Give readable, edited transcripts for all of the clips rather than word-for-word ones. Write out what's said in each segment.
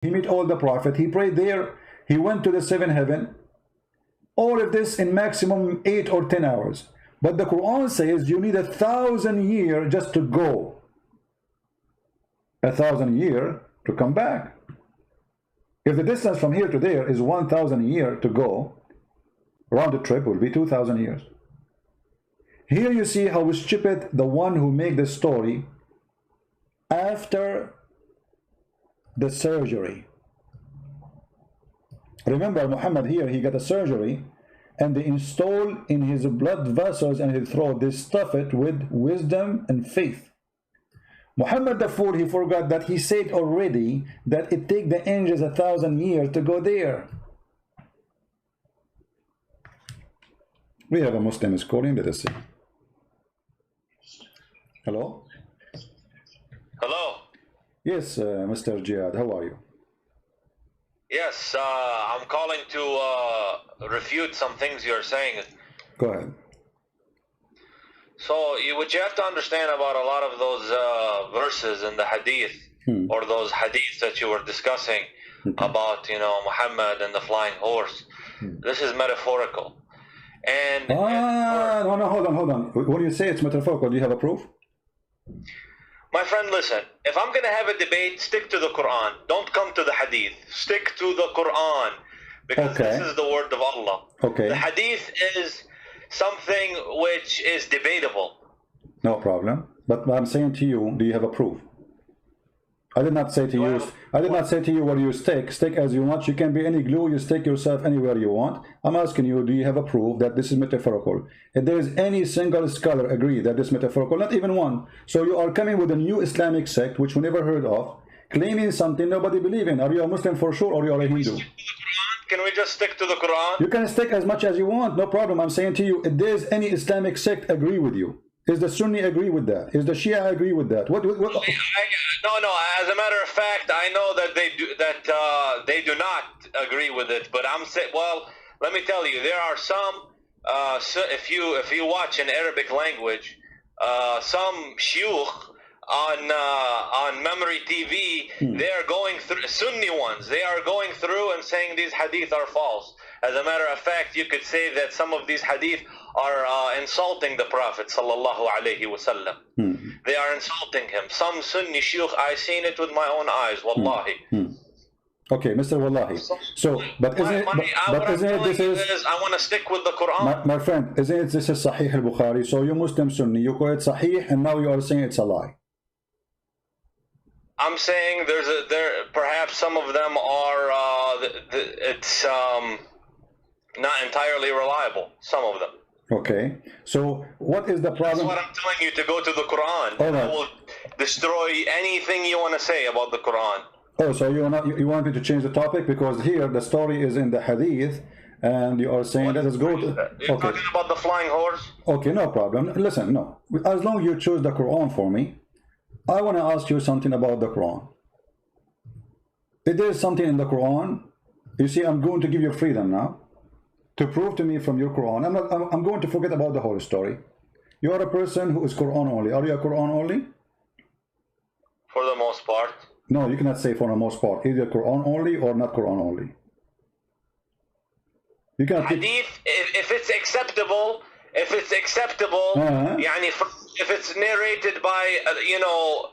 he met all the prophet, he prayed there, he went to the seventh heaven. All of this in maximum 8 or 10 hours. But the Quran says you need 1,000 years just to go. 1,000 years to come back. If the distance from here to there is 1,000 years to go, round the trip will be 2,000 years. Here you see how stupid the one who made the story after the surgery. Remember, Muhammad here, he got a surgery and they install in his blood vessels and his throat, they stuff it with wisdom and faith. Muhammad the fool, he forgot that he said already that it take the angels 1,000 years to go there. We have a Muslim is calling, let us see. Hello? Hello? Yes, Mr. Jihad, how are you? Yes, I'm calling to refute some things you're saying. Go ahead. So, what you have to understand about a lot of those verses in the hadith, or those hadiths that you were discussing about, you know, Muhammad and the flying horse, this is metaphorical. And no, hold on. When you say it's metaphorical, do you have a proof? My friend, listen, if I'm going to have a debate, stick to the Quran. Don't come to the hadith. Stick to the Quran. Because this is the word of Allah. Okay. The hadith is something which is debatable. No problem. But I'm saying to you, do you have a proof? I did not say to you, I did not say to you where you stick. Stick as you want. You can be any glue. You stick yourself anywhere you want. I'm asking you, do you have a proof that this is metaphorical? If there is any single scholar agree that this is metaphorical, not even one. So you are coming with a new Islamic sect, which we never heard of, claiming something nobody believe in. Are you a Muslim for sure, or are you a Hindu? Can we just stick to the Quran? You can stick as much as you want. No problem. I'm saying to you, if there is any Islamic sect agree with you. Is the Sunni agree with that? Is the Shia agree with that? What? No. As a matter of fact, I know that they do not agree with it. But I'm saying, well, let me tell you, there are some. If you watch in Arabic language, some shuyukh on Memory TV, they are going through Sunni ones. They are going through and saying these hadith are false. As a matter of fact, you could say that some of these hadith are insulting the Prophet sallallahu alaihi wasallam. They are insulting him. Some Sunni shuyukh, I seen it with my own eyes, wallahi. Okay, Mr. Wallahi. So, but isn't it this is I want to stick with the Quran. My friend, isn't it this is Sahih al-Bukhari? So you Muslim Sunni, you call it Sahih, and now you are saying it's a lie. I'm saying perhaps some of them are it's not entirely reliable. Some of them. Okay, so what is the problem? That's what I'm telling you, to go to the Quran. All right. I will destroy anything you want to say about the Quran. Oh, so you want me to change the topic because here the story is in the Hadith, and you are saying that it's go to. You're talking about the flying horse. Okay, no problem. Listen, no. As long as you choose the Quran for me, I want to ask you something about the Quran. If there is something in the Quran, you see, I'm going to give you freedom now to prove to me from your Quran. I'm going to forget about the whole story. You are a person who is Quran only. Are you a Quran only? For the most part. No, you cannot say for the most part. Either Quran only or not Quran only. You cannot. Hadith, if it's acceptable, يعني, if it's narrated by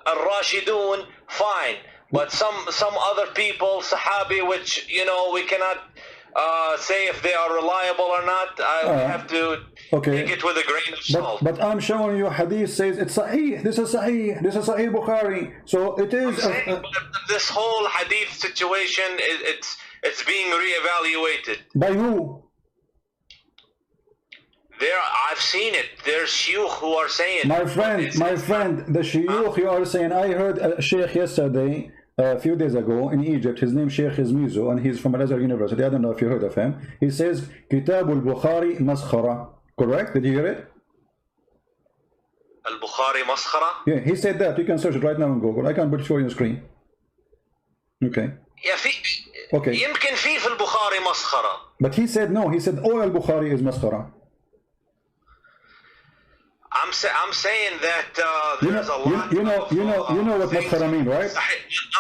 Al-Rashidun, fine. But some other people, Sahabi, which we cannot say if they are reliable or not. We have to take it with a grain of salt. But I'm showing you Hadith says it's Sahih. This is Sahih. This is Sahih Bukhari. So it is. This whole Hadith situation, it's being reevaluated. By who? I've seen it. There's shuyukh who are saying. My friend, the shuyukh you are saying. I heard a sheikh yesterday, a few days ago in Egypt. His name Sheikh Mizo, and he's from Al-Azhar University. I don't know if you heard of him. He says Kitab al-Bukhari maskhara. Correct? Did you hear it? Al-Bukhari maskhara? Yeah, he said that. You can search it right now on Google. I can put it for you on the screen. Okay. Okay. يمكن في البخاري مسخرة. But he said no. He said all al-Bukhari is maskhara. I'm saying that there's a lot. You know what things maskhara mean, right?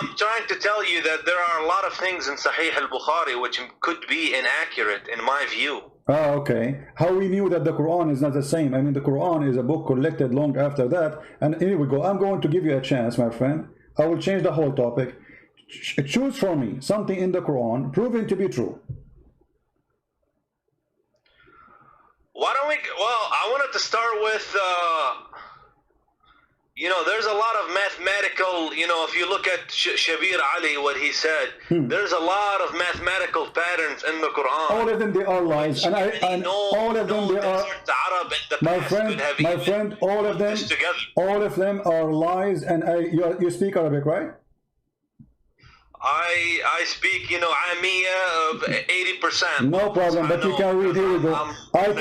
I'm trying to tell you that there are a lot of things in Sahih al-Bukhari which could be inaccurate in my view. Ah, okay. How we knew that the Quran is not the same? I mean, the Quran is a book collected long after that. And here we go. I'm going to give you a chance, my friend. I will change the whole topic. Choose for me something in the Quran proven to be true. Why don't we? Well, I wanted to start with. You know, there's a lot of mathematical, you know, if you look at Shabir Ali, what he said, there's a lot of mathematical patterns in the Quran. All of them, they are lies. And all of them, they are, my friend, all of them are lies. And you speak Arabic, right? I speak, you know, Amiya of 80%. No problem, but you can read. Here we go. I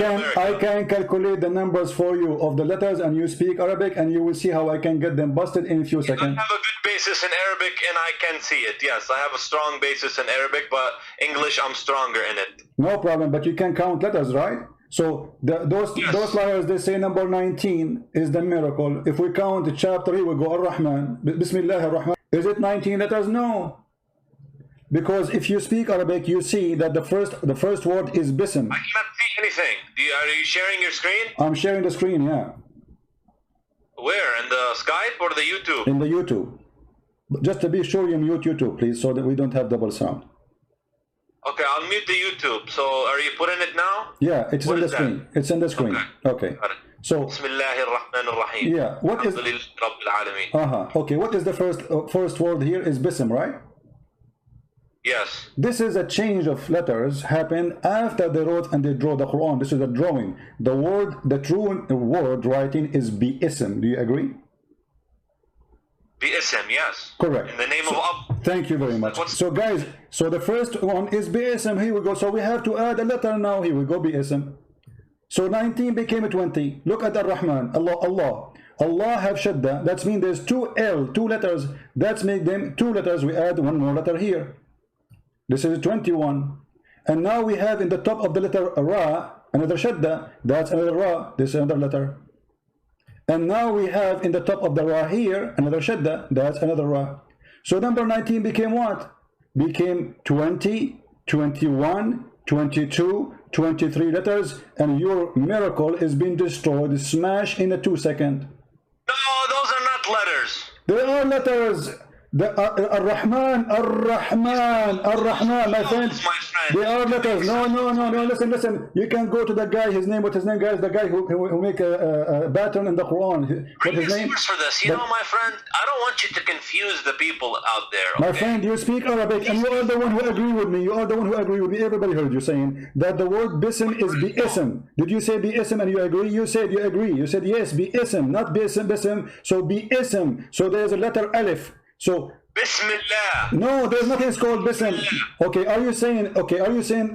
can calculate the numbers for you of the letters, and you speak Arabic, and you will see how I can get them busted in a few seconds. I have a good basis in Arabic, and I can see it. Yes, I have a strong basis in Arabic, but English, I'm stronger in it. No problem, but you can count letters, right? So those liars, they say number 19 is the miracle. If we count the chapter, here we go, Ar-Rahman, Bismillah Ar-Rahman. Is it 19 letters? No. Because if you speak Arabic, you see that the first word is bism. I cannot see anything. Are you sharing your screen? I'm sharing the screen, yeah. Where? In the Skype or the YouTube? In the YouTube. Just to be sure you mute YouTube, please, so that we don't have double sound. Okay, I'll mute the YouTube. So are you putting it now? Yeah, it's in the screen. It's in the screen. Okay. So Bismillahir-Rahmanir-Rahim. Yeah, what is okay, what is the first word here is bism, right? Yes. This is a change of letters happened after they wrote and they draw the Quran. This is a drawing. The true word writing is bi-ism. Do you agree? Bi-ism, yes. Correct. In the name of Allah. Thank you very much. So guys, so the first one is bi-ism. Here we go. So we have to add a letter now. Here we go, bi-ism. So 19 became 20. Look at Ar-Rahman. Allah have shadda. That means there's two letters. That's make them two letters. We add one more letter here. This is 21. And now we have in the top of the letter Ra, another shadda. That's another Ra. This is another letter. And now we have in the top of the Ra here, another shadda. That's another Ra. So number 19 became what? Became 20, 21, 22, 23 letters. And your miracle is being destroyed, smashed in a 2 seconds. No, those are not letters. They are letters. Ar-Rahman, my friend. They are letters. No, listen. You can go to the guy, what's his name, guys? The guy who make a pattern in the Quran. What's his name? For this, you know, my friend, I don't want you to confuse the people out there. Okay? My friend, you speak Arabic, and you are the one who agree with me. Everybody heard you saying that the word bism is bi-ism. Did you say bi-ism and you agree? You said you agree. You said yes, bi-ism, not bism. So bi-ism. So there's a letter alif. So Bismillah. No, there's nothing called bism. Okay, are you saying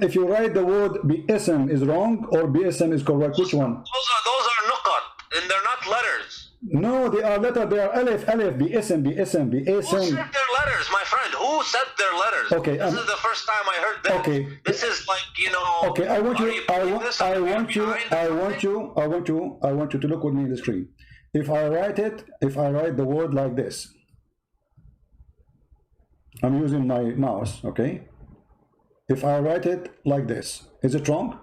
if you write the word bi-ism is wrong or bi-ism is correct? Which one? Those are nuqat, and they're not letters. No, they are letters. They are alif, bi-ism. Who said their letters, my friend? Who said their letters? Okay, this is the first time I heard that. Okay, this is like, you know. Okay, I want you to look with me in the screen. If I write the word like this. I'm using my mouse, okay? If I write it like this, is it wrong?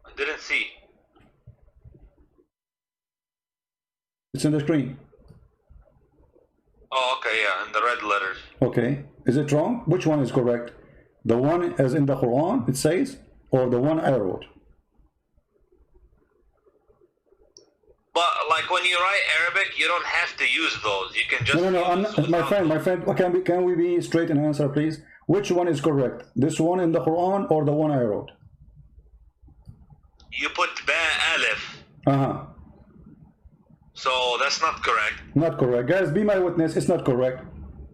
I didn't see. It's in the screen. Oh, okay, yeah, in the red letters. Okay, is it wrong? Which one is correct? The one as in the Quran, it says, or the one I wrote? But like when you write Arabic, you don't have to use those. You can just no. I'm not, my friend. Can we be straight and answer, please? Which one is correct? This one in the Quran or the one I wrote? You put ba alif. So that's not correct. Not correct, guys. Be my witness. It's not correct.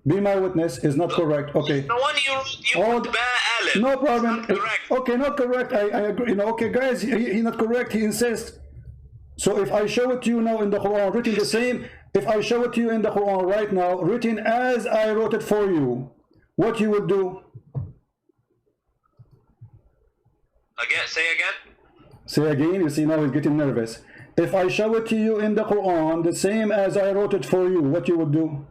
Be my witness is not correct. Okay. The one you put ba alif. No problem. Not correct. Okay, not correct. I agree. Okay, guys. He's not correct. He insists. So if I show it to you now in the Quran, written the same, if I show it to you in the Quran right now, written as I wrote it for you, what you will do? Again, say again. Say again, you see now he's getting nervous. If I show it to you in the Quran, the same as I wrote it for you, what you would do?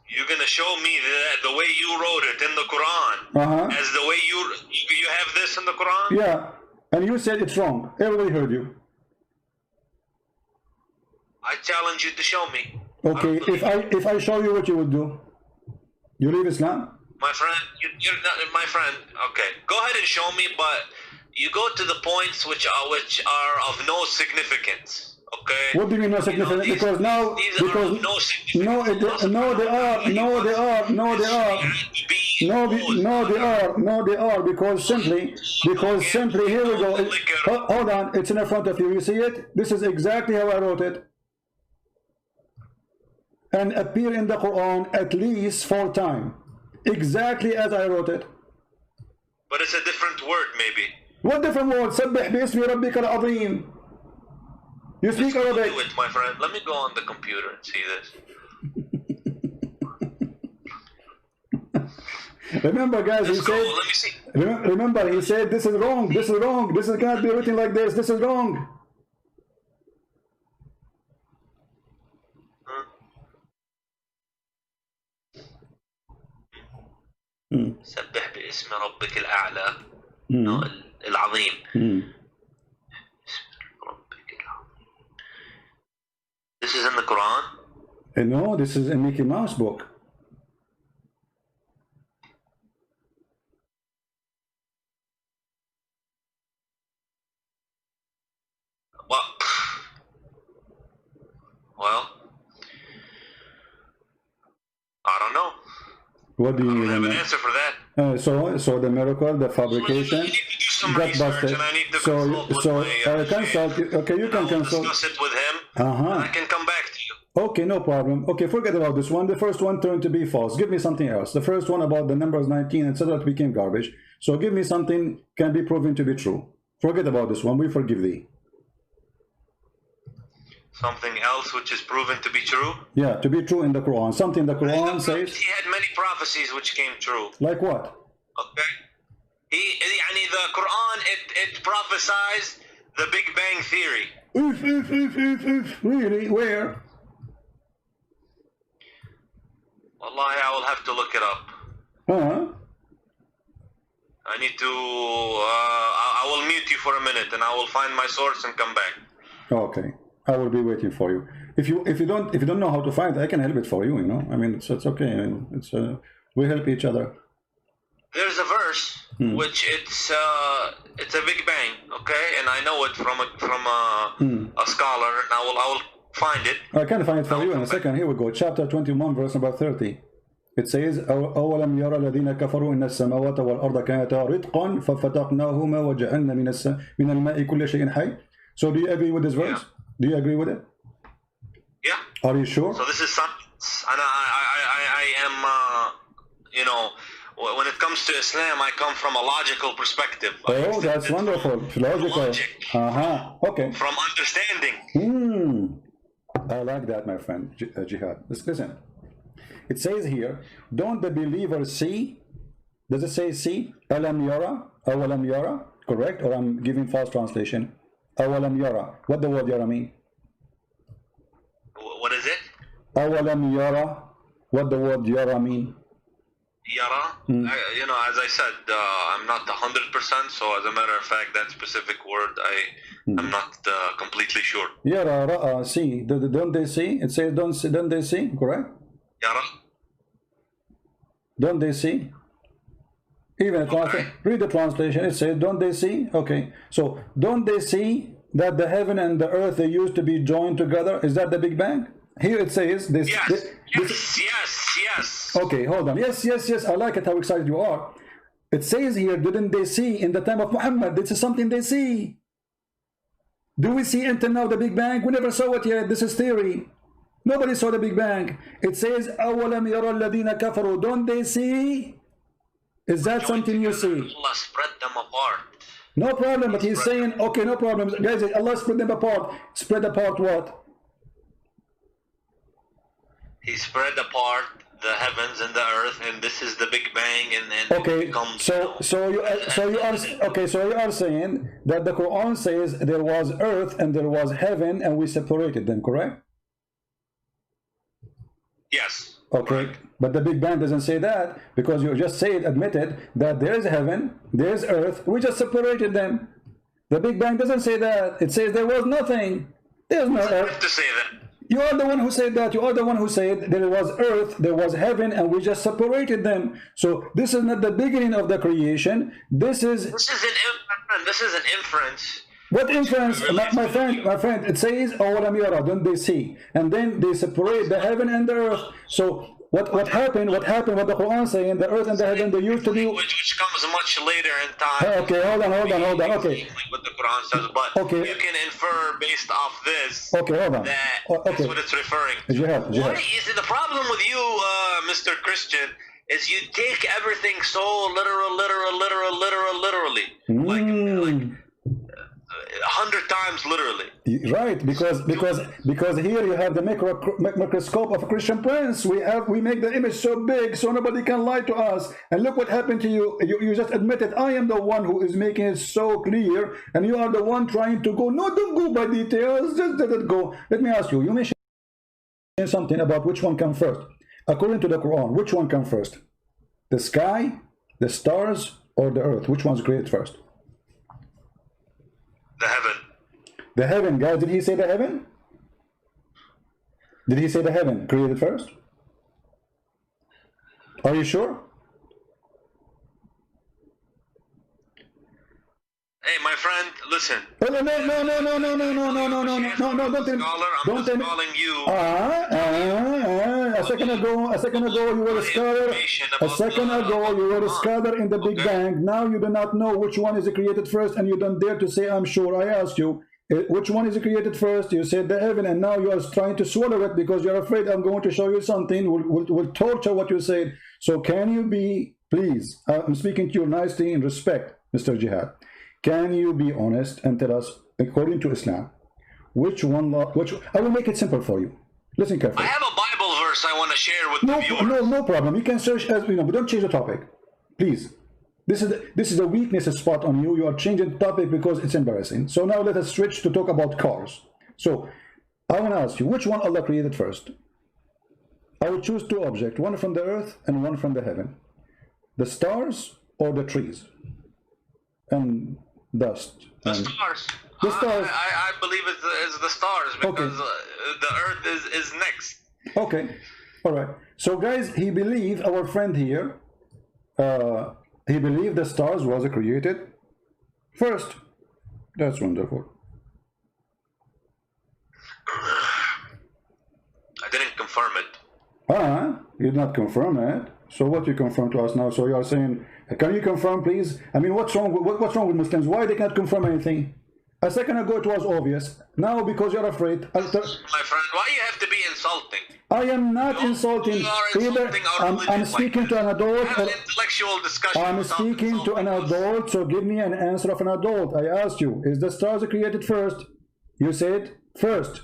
You're gonna show me the way you wrote it in the Quran, as the way you have this in the Quran? Yeah, and you said it's wrong. Everybody heard you. I challenge you to show me. Okay, if I show you, what you would do? You leave Islam? My friend, you're not my friend. Okay, go ahead and show me, but you go to the points which are of no significance. Okay. What do you mean no significance? Because now, because no, they are. Because simply, here we go. Hold on, it's in front of you. You see it? This is exactly how I wrote it, and appear in the Quran at least 4 times, exactly as I wrote it. But it's a different word, maybe. What different word? سبح باسم ربك العظيم. You speak Arabic. Do it, my friend. Let me go on the computer and see this. Remember, guys, he said. Let me see. Remember, he said this is wrong. This is wrong. This cannot be written like this. This is wrong. سبح باسم ربك الأعلى العظيم. This is in the Quran? No, this is a Mickey Mouse book. Well, I don't know. What do you I don't have an answer for that. So the miracle, the fabrication, got busted. Consult. Okay, you can consult. Discuss it with him. And I can come back to you. Okay, no problem. Okay, forget about this one. The first one turned to be false. Give me something else. The first one about the numbers 19, etc., it became garbage. So give me something can be proven to be true. Forget about this one. We forgive thee. Something else which is proven to be true? Yeah, to be true in the Quran. Something the Quran says. He had many prophecies which came true. Like what? Okay. The Quran, it prophesies the Big Bang Theory. Really? Where? Wallahi, I will have to look it up. I need to, I will mute you for a minute and I will find my source and come back. Okay. I will be waiting for you. If you don't know how to find, I can help it for you. You know, I mean, it's okay. I mean, we help each other. There's a verse which it's a Big Bang, okay, and I know it from a scholar, and I will find it. I can find it for you in a second. Here we go. Chapter 21, verse number 30. It says, أولم يرى الذين كفروا إن السماوات والأرض كانتا رتقا ففتقناهما وجعلنا من الماء كل شيء حي. So do you agree with this verse? Yeah. Do you agree with it? Yeah. Are you sure? So this is science, and I am, you know, when it comes to Islam, I come from a logical perspective. Oh, that's wonderful. Logical. Logic. Okay. From understanding. I like that, my friend, Jihad. Listen. It says here, don't the believers see? Does it say see? Alam yara? Awalam yara? Correct? Or I'm giving false translation? Awalam yara. What the word yara mean? What is it? Awalam yara. What the word yara mean? Yara? You know, as I said, I'm not 100%, so as a matter of fact, that specific word, I'm not completely sure. Yara, ra'a, see. Don't they see? It says don't they see? Correct? Yara? Don't they see? Even read the translation. It says, don't they see? Okay. So, don't they see that the heaven and the earth, they used to be joined together? Is that the Big Bang? Here it says this. Yes. Okay, hold on. Yes. I like it how excited you are. It says here, didn't they see in the time of Muhammad? This is something they see. Do we see until now the Big Bang? We never saw it yet. This is theory. Nobody saw the Big Bang. It says, أَوَلَمْ يَرَى الَّذِينَ كَفَرُوا. Don't they see? Is that something you see? Allah spread them apart. No problem, but he's saying, okay, no problem. Guys, Allah spread them apart. Spread apart what? He spread apart the heavens and the earth, and this is the Big Bang, and okay, it becomes, so you are saying that the Quran says there was earth and there was heaven and we separated them, correct? yes. Okay, Correct. but the Big Bang doesn't say that, because you just admitted that there is heaven, there is earth, we just separated them. The Big Bang doesn't say that. It says there was nothing. There's no I have earth. to say that. You are the one who said that. You are the one who said there was earth, there was heaven, and we just separated them. So this is not the beginning of the creation. This is This is an inference. what inference, my friend. It says, "Awalam yara," don't they see? And then they separate the heaven and the earth. So what happened? What the Quran saying? The earth and the heaven, they used to be. Which comes much later in time. Okay, hold on. Okay. Like what the Quran says, but Okay. you can infer based off this. Okay, hold on. That Okay. is what it's referring to. Jihad. You see, the problem with you, Mr. Christian, is you take everything so literally. Like 100 times literally. Right, because here you have the microscope of a Christian prince. We make the image so big so nobody can lie to us. And look what happened to you. You just admitted I am the one who is making it so clear, and you are the one trying to go. No, don't go by details. Just let it go. Let me ask you. You mentioned something about which one comes first. According to the Quran, which one comes first? The sky, the stars, or the earth? Which one's created first? The heaven. The heaven, guys. Did he say the heaven? Did he say the heaven created first? Are you sure? Hey, my friend, listen. No, don't calling you. A second ago you were a scholar. A second ago you were a scholar in the Big Bang. Now you do not know which one is created first, and you don't dare to say I'm sure. I asked you which one is created first. You said the heaven, and now you are trying to swallow it because you're afraid I'm going to show you something. Will torture what you said. So can you be, please? I'm speaking to you nicely in respect, Mr. Jihad. Can you be honest and tell us, according to Islam, which one? I will make it simple for you. Listen carefully. I have a Bible verse I want to share with the viewers. No problem. You can search as you know, but don't change the topic, please. This is a weakness spot on you. You are changing the topic because it's embarrassing. So now let us switch to talk about cars. So I want to ask you, which one Allah created first? I will choose two objects, one from the earth and one from the heaven. The stars or the trees and dust. The stars. The stars. I believe it's the stars because the earth is next. Okay. All right. So guys, he believed, our friend here, he believed the stars was created first. That's wonderful. I didn't confirm it. You did not confirm it. So what you confirm to us now? So you are saying, can you confirm, please? I mean, what's wrong with Muslims? Why they can't confirm anything? A second ago it was obvious. Now because you're afraid. My friend, why you have to be insulting? I am not insulting. Either I'm speaking to an adult. Have an intellectual discussion. I'm speaking to an adult, so give me an answer of an adult. I asked you, is the stars created first? You said first.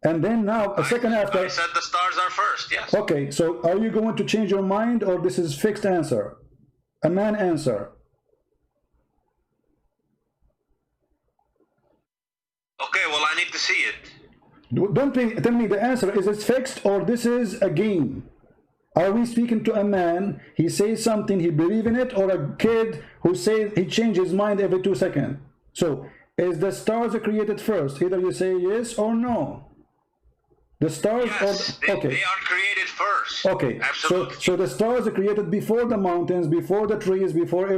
And then now, a second after. I said the stars are first, yes. Okay, so are you going to change your mind, or this is fixed answer? A man answer. Okay, well, I need to see it. Don't tell me the answer. Is it fixed, or this is a game? Are we speaking to a man, he says something, he believes in it, or a kid who says he changes his mind every 2 seconds? So, is the stars created first? Either you say yes or no. The stars, yes, they are created first. Okay, absolutely. So the stars are created before the mountains, before the trees, before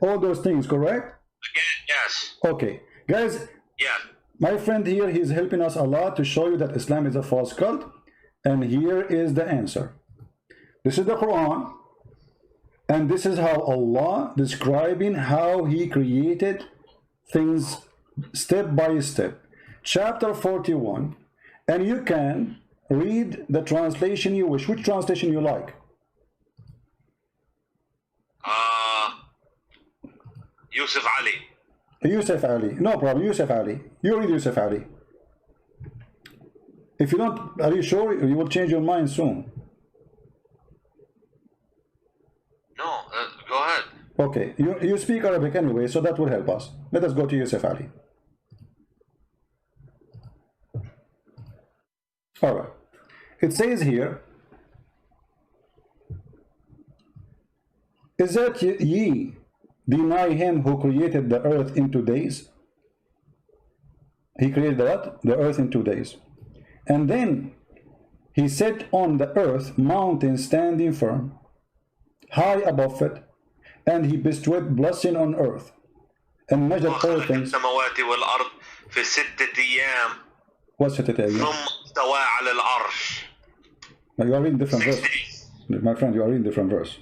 all those things, correct? Again, yes. Okay, guys. Yeah. My friend here, he's helping us a lot to show you that Islam is a false cult, and here is the answer. This is the Quran, and this is how Allah describing how He created things step by step. Chapter 41. And you can read the translation you wish. Which translation you like? Yusuf Ali. Yusuf Ali. No problem. Yusuf Ali. You read Yusuf Ali. If you don't, are you sure? You will change your mind soon. Okay, you speak Arabic anyway, so that will help us. Let us go to Yusuf Ali. All right. It says here, is that ye deny him who created the earth in 2 days? He created what? The earth in 2 days. And then he set on the earth mountains standing firm, high above it, and he bestowed blessing on earth, and measured all things. What's 6 أيام? You are reading different verse. My friend, you are reading different verse.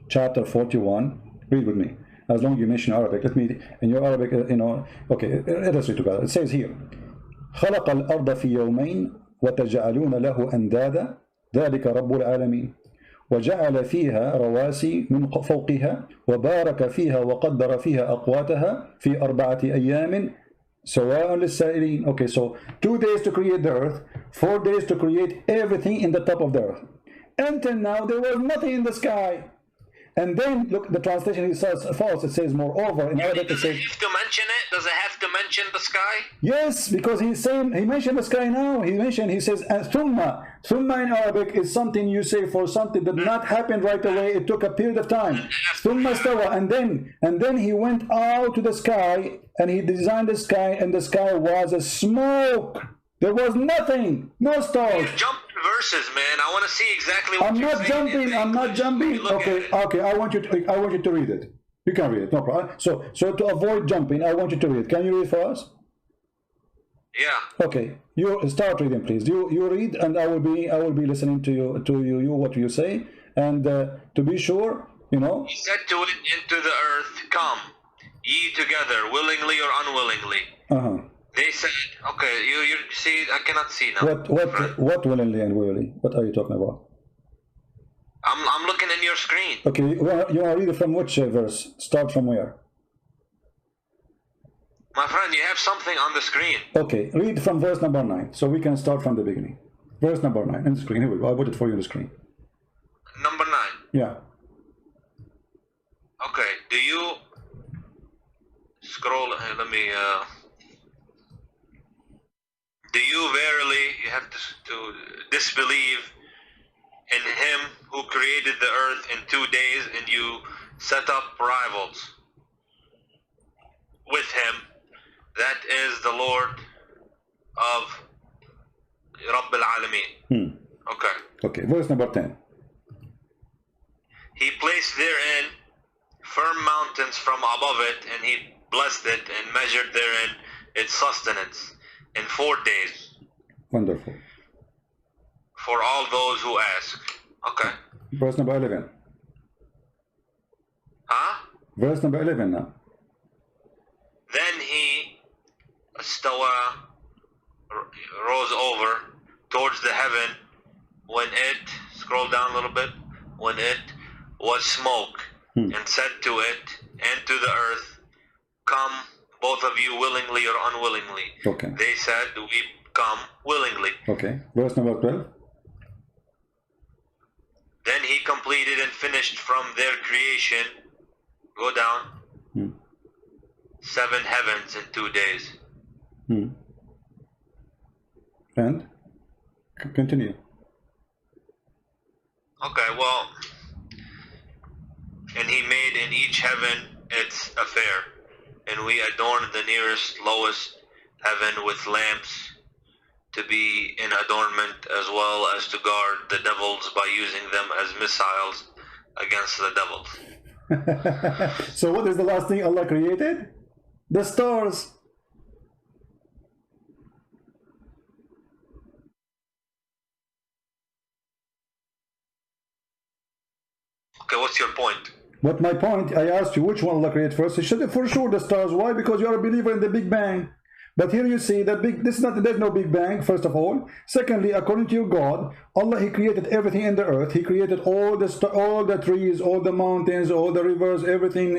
Chapter 41. Read with me. As long as you mention Arabic, let me, in your Arabic, you know, okay, let us read together. It says here, خلق الأرض في يومين وتجعلون له أندادا ذلك رب العالمين وجعل فيها رواسي من فوقها وبارك فيها وقدر فيها أقواتها في 4 أيام سواء للسائلين. Okay, so 2 days to create the earth, 4 days to create everything in the top of the earth. Until now there was nothing in the sky. And then look, the translation is false. It says moreover. In Arabic it says. Have to mention it? Does it have to mention the sky? Yes, because he's saying, he mentioned the sky now. He says thumma. Thumma in Arabic is something you say for something that did not happen right away. It took a period of time. Thumma stawa, and then he went out to the sky and he designed the sky, and the sky was a smoke. There was nothing, no stars. You're jumping verses, man. I want to see exactly what you're saying. I'm not jumping. Okay. I want you to read it. You can read it, no problem. So to avoid jumping, I want you to read. Can you read for us? Yeah. Okay. You start reading, please. You read, and I will be listening to you what you say, and to be sure, you know. He said to it, into the earth, come, ye together, willingly or unwillingly. They said, okay, you see, I cannot see now. What willingly and willingly? What are you talking about? I'm looking in your screen. Okay, you want to read it from which verse? Start from where? My friend, you have something on the screen. Okay, read from verse number 9, so we can start from the beginning. Verse number 9, in the screen. Here we go. I put it for you on the screen. Number 9. Yeah. Okay, do you scroll? Let me. Do you verily, you have to disbelieve in him who created the earth in 2 days, and you set up rivals with him? That is the Lord of Rabb al-Alamin. Okay. Okay, verse number 10. He placed therein firm mountains from above it, and he blessed it and measured therein its sustenance in 4 days. Wonderful. For all those who ask. Okay. Verse number 11. Huh? Verse number 11 now. Then he rose over towards the heaven when it, scroll down a little bit, when it was smoke, and said to it and to the earth, come, both of you, willingly or unwillingly. Okay. They said, we come willingly. Okay. Verse number 12. Then he completed and finished from their creation, go down, 7 heavens in 2 days. And continue. Okay, well, and he made in each heaven its affair, and we adorned the nearest, lowest heaven with lamps to be in adornment, as well as to guard the devils by using them as missiles against the devils. So what is the last thing Allah created? The stars. Okay, what's your point? But my point, I asked you which one Allah created first. You should for sure the stars. Why? Because you are a believer in the Big Bang. But here you see that there's no Big Bang, first of all. Secondly, according to your God, Allah, He created everything in the earth. He created all the trees, all the mountains, all the rivers, everything,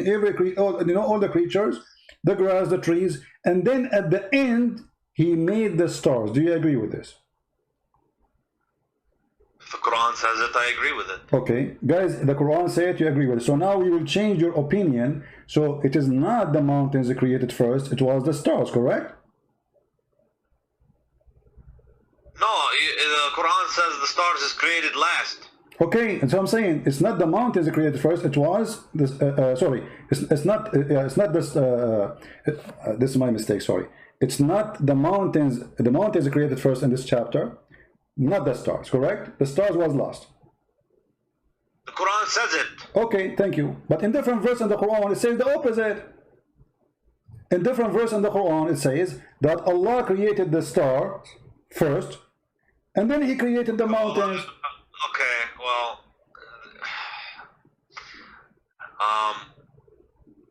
all the creatures, the grass, the trees, and then at the end He made the stars. Do you agree with this? the Quran says it, I agree with it. Okay, guys, the Quran says you agree with it. So now we will change your opinion. So it is not the mountains that created first, it was the stars, correct? No, the Quran says the stars is created last. Okay, and so I'm saying it's not the mountains that created first. It was this. Sorry, it's not. It's not this. This is my mistake. Sorry, it's not the mountains. The mountains that created first in this chapter, not the stars. Correct? The stars was last. The Quran says it. Okay, thank you. But in different verse in the Quran, it says the opposite. In different verse in the Quran, it says that Allah created the stars first, and then He created the mountains. Okay, well,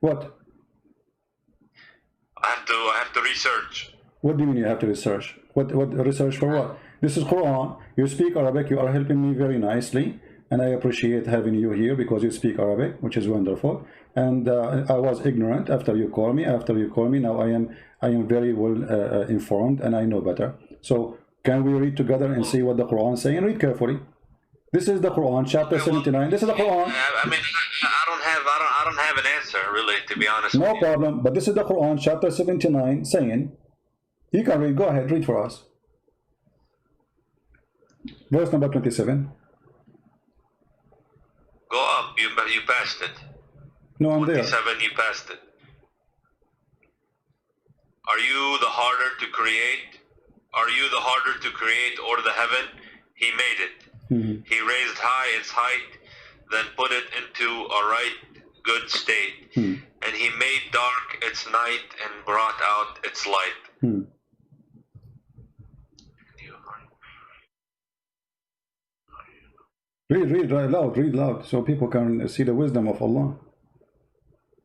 What? I have to research. What do you mean you have to research? What research for what? This is Quran. You speak Arabic. You are helping me very nicely, and I appreciate having you here because you speak Arabic, which is wonderful. And I was ignorant after you call me. After you call me, now I am very well informed and I know better. So can we read together and see what the Quran is saying? Read carefully. This is the Quran, chapter 79. This is the Quran. I mean, I don't have an answer, really, to be honest. No with you. problem. But this is the Quran, chapter 79, saying, you can read. Go ahead, read for us. Verse number 27. Go up. You passed it. No, I'm there. 27. You passed it. Are you the harder to create? Are you the harder to create, or the heaven? He made it. He raised high its height, then put it into a right good state. And he made dark its night and brought out its light. Read loud, so people can see the wisdom of Allah.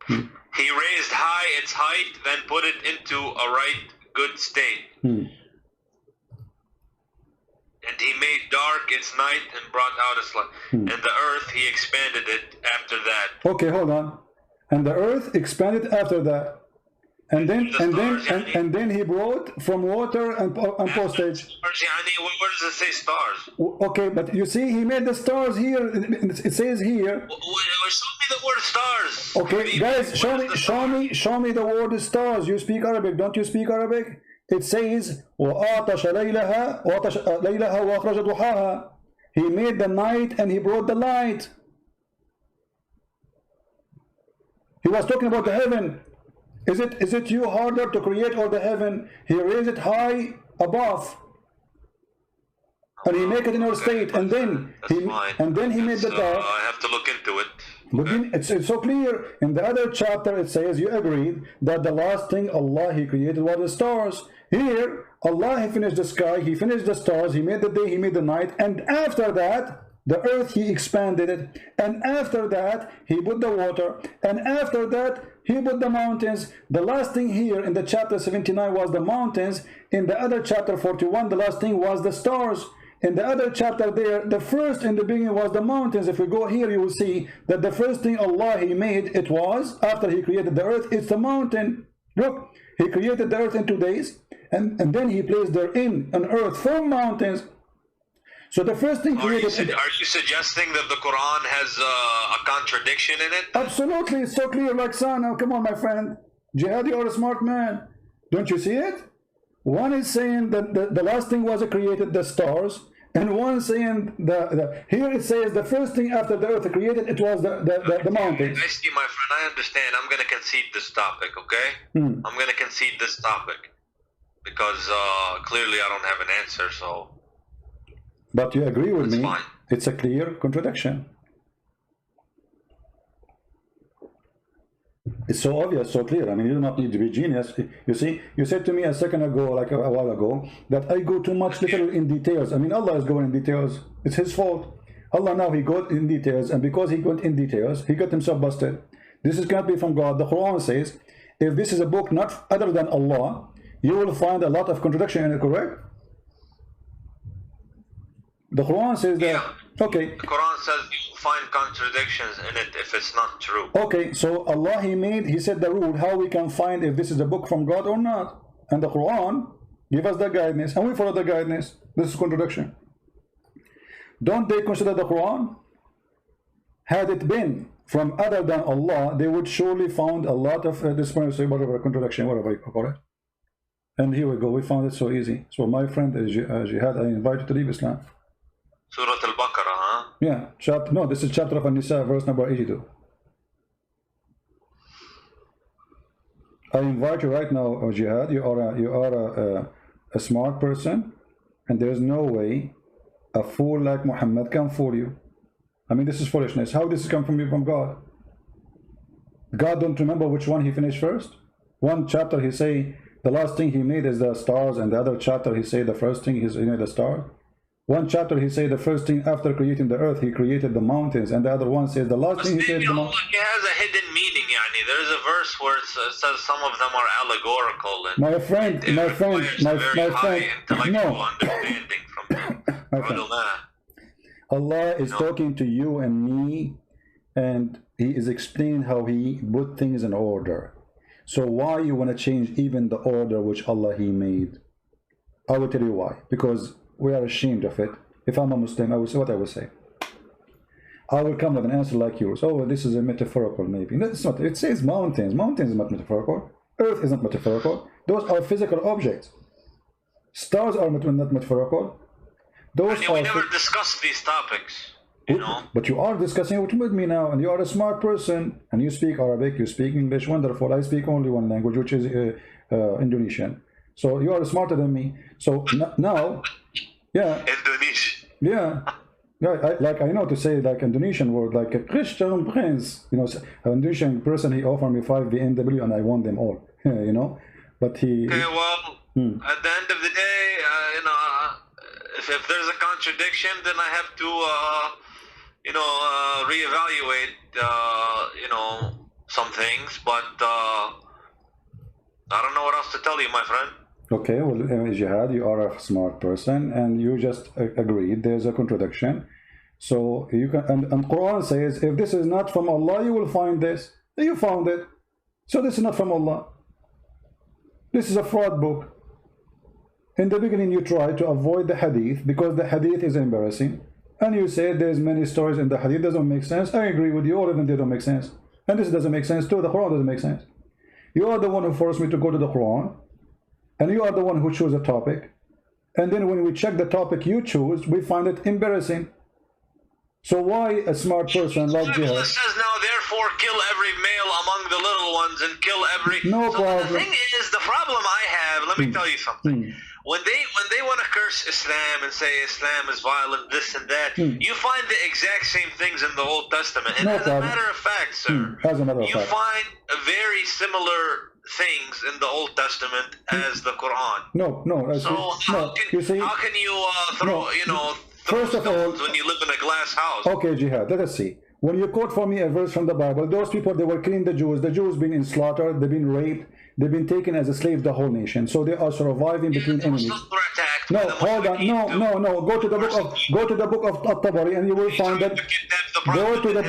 He raised high its height, then put it into a right good state. And he made dark its night and brought out its light. And the earth, he expanded it after that. Okay, hold on. And the earth expanded after that. And then he brought from water and postage. Where does it say stars? Okay, but you see, he made the stars here. It says here. Show me the word stars. Okay, guys, show me the word stars. You speak Arabic, don't you speak Arabic? It says, وَآتَشَ لَيْلَهَا وَأَخْرَجَ ضُحَاهَا. He made the night and he brought the light. He was talking about the heaven. Is it you harder to create or the heaven? He raised it high above, and he make it in our state, and then he made the dark. I have to look into it. But then it's so clear. In the other chapter, it says you agreed that the last thing Allah He created was the stars. Here, Allah He finished the sky, He finished the stars, He made the day, He made the night, and after that, the earth He expanded it, and after that, He put the water, and after that, He put the mountains. The last thing here in the chapter 79 was the mountains. In the other chapter 41, the last thing was the stars. In the other chapter there, the first in the beginning was the mountains. If we go here, you will see that the first thing Allah He made, it was, after He created the earth, it's the mountain. Look, He created the earth in 2 days, and then He placed therein an earth from mountains. So the first thing created... Are you suggesting that the Quran has a contradiction in it? Absolutely, it's so clear like sun. Now, come on, my friend. Jihad, you're a smart man. Don't you see it? One is saying that the last thing was created, the stars, and one saying here it says the first thing after the earth created, it was the mountains. I see, my friend, I understand. I'm going to concede this topic, okay? I'm going to concede this topic because clearly I don't have an answer, so... But you agree with me, fine. It's a clear contradiction. It's so obvious, so clear. I mean, you do not need to be genius. You see, you said to me a second ago, like a while ago, that I go too much little in details. I mean, Allah is going in details. It's His fault. Allah now, He got in details, and because He got in details, He got Himself busted. This is can't be from God. The Quran says, if this is a book not other than Allah, you will find a lot of contradiction in it, correct? The Quran says that, yeah. Okay. The Quran says you find contradictions in it if it's not true. Okay, so Allah He said the rule, how we can find if this is a book from God or not. And the Quran give us the guidance, and we follow the guidance. This is contradiction. Don't they consider the Quran? Had it been from other than Allah, they would surely found a lot of whatever contradiction, whatever you call it. And here we go, we found it so easy. So my friend Jihad, I invite you to leave Islam. Surah Al-Baqarah, huh? Yeah, no, this is chapter of An-Nisa, verse number 82. I invite you right now, Jihad. You are a smart person, and there's no way a fool like Muhammad can fool you. I mean, this is foolishness. How this come from you, from God? God don't remember which one he finished first? One chapter he say the last thing he made is the stars, and the other chapter he say the first thing is the stars. One chapter he say the first thing after creating the earth he created the mountains, and the other one says the last thing he said the mountains. He has a hidden meaning. Yani. There is a verse where it says some of them are allegorical. And my friend, no. Understanding from them. Allah is talking to you and me, and he is explaining how he put things in order. So why you want to change even the order which Allah he made? I will tell you why. Because we are ashamed of it. If I'm a Muslim, I will say what I will say. I will come with an answer like yours. Oh, this is a metaphorical maybe. No, it's not. It says mountains. Mountains is not metaphorical. Earth is not metaphorical. Those are physical objects. Stars are not metaphorical. Those we never discussed these topics, you know. But you are discussing it with me now, and you are a smart person, and you speak Arabic, you speak English, wonderful. I speak only one language, which is Indonesian. So you are smarter than me. So now, yeah. Indonesian. Yeah. Yeah, I know to say like Indonesian word, like a Christian prince, you know, an Indonesian person, he offered me 5 BMW and I won them all, you know. But he. Okay, well, at the end of the day, you know. If there's a contradiction, then I have to, you know, reevaluate, you know, some things. But I don't know what else to tell you, my friend. Okay, well, Jihad, you are a smart person, and you just agreed there's a contradiction. So you can, and Quran says, if this is not from Allah, you will find this. You found it. So this is not from Allah. This is a fraud book. In the beginning, you try to avoid the hadith because the hadith is embarrassing. And you say there's many stories in the hadith, doesn't make sense. I agree with you, all of them, they don't make sense. And this doesn't make sense too, the Quran doesn't make sense. You are the one who forced me to go to the Quran. And you are the one who chose a topic. And then when we check the topic you choose, we find it embarrassing. So why a smart person like Jihad? It says now, therefore, kill every male among the little ones and kill every... No problem. The thing is, the problem I have, let me tell you something. When they want to curse Islam and say Islam is violent, this and that, you find the exact same things in the Old Testament. And as a matter of fact, sir, you find very similar things in the Old Testament as the Quran. No. So how can you throw, you know, first of all, when you live in a glass house? Okay, Jihad, let us see. When you quote for me a verse from the Bible, those people, they were killing the Jews. The Jews been slaughtered, they've been raped, they've been taken as a slave, the whole nation. So they are surviving between enemies. No, hold on, no. Go to the book of At-Tabari and you will find that. Go to the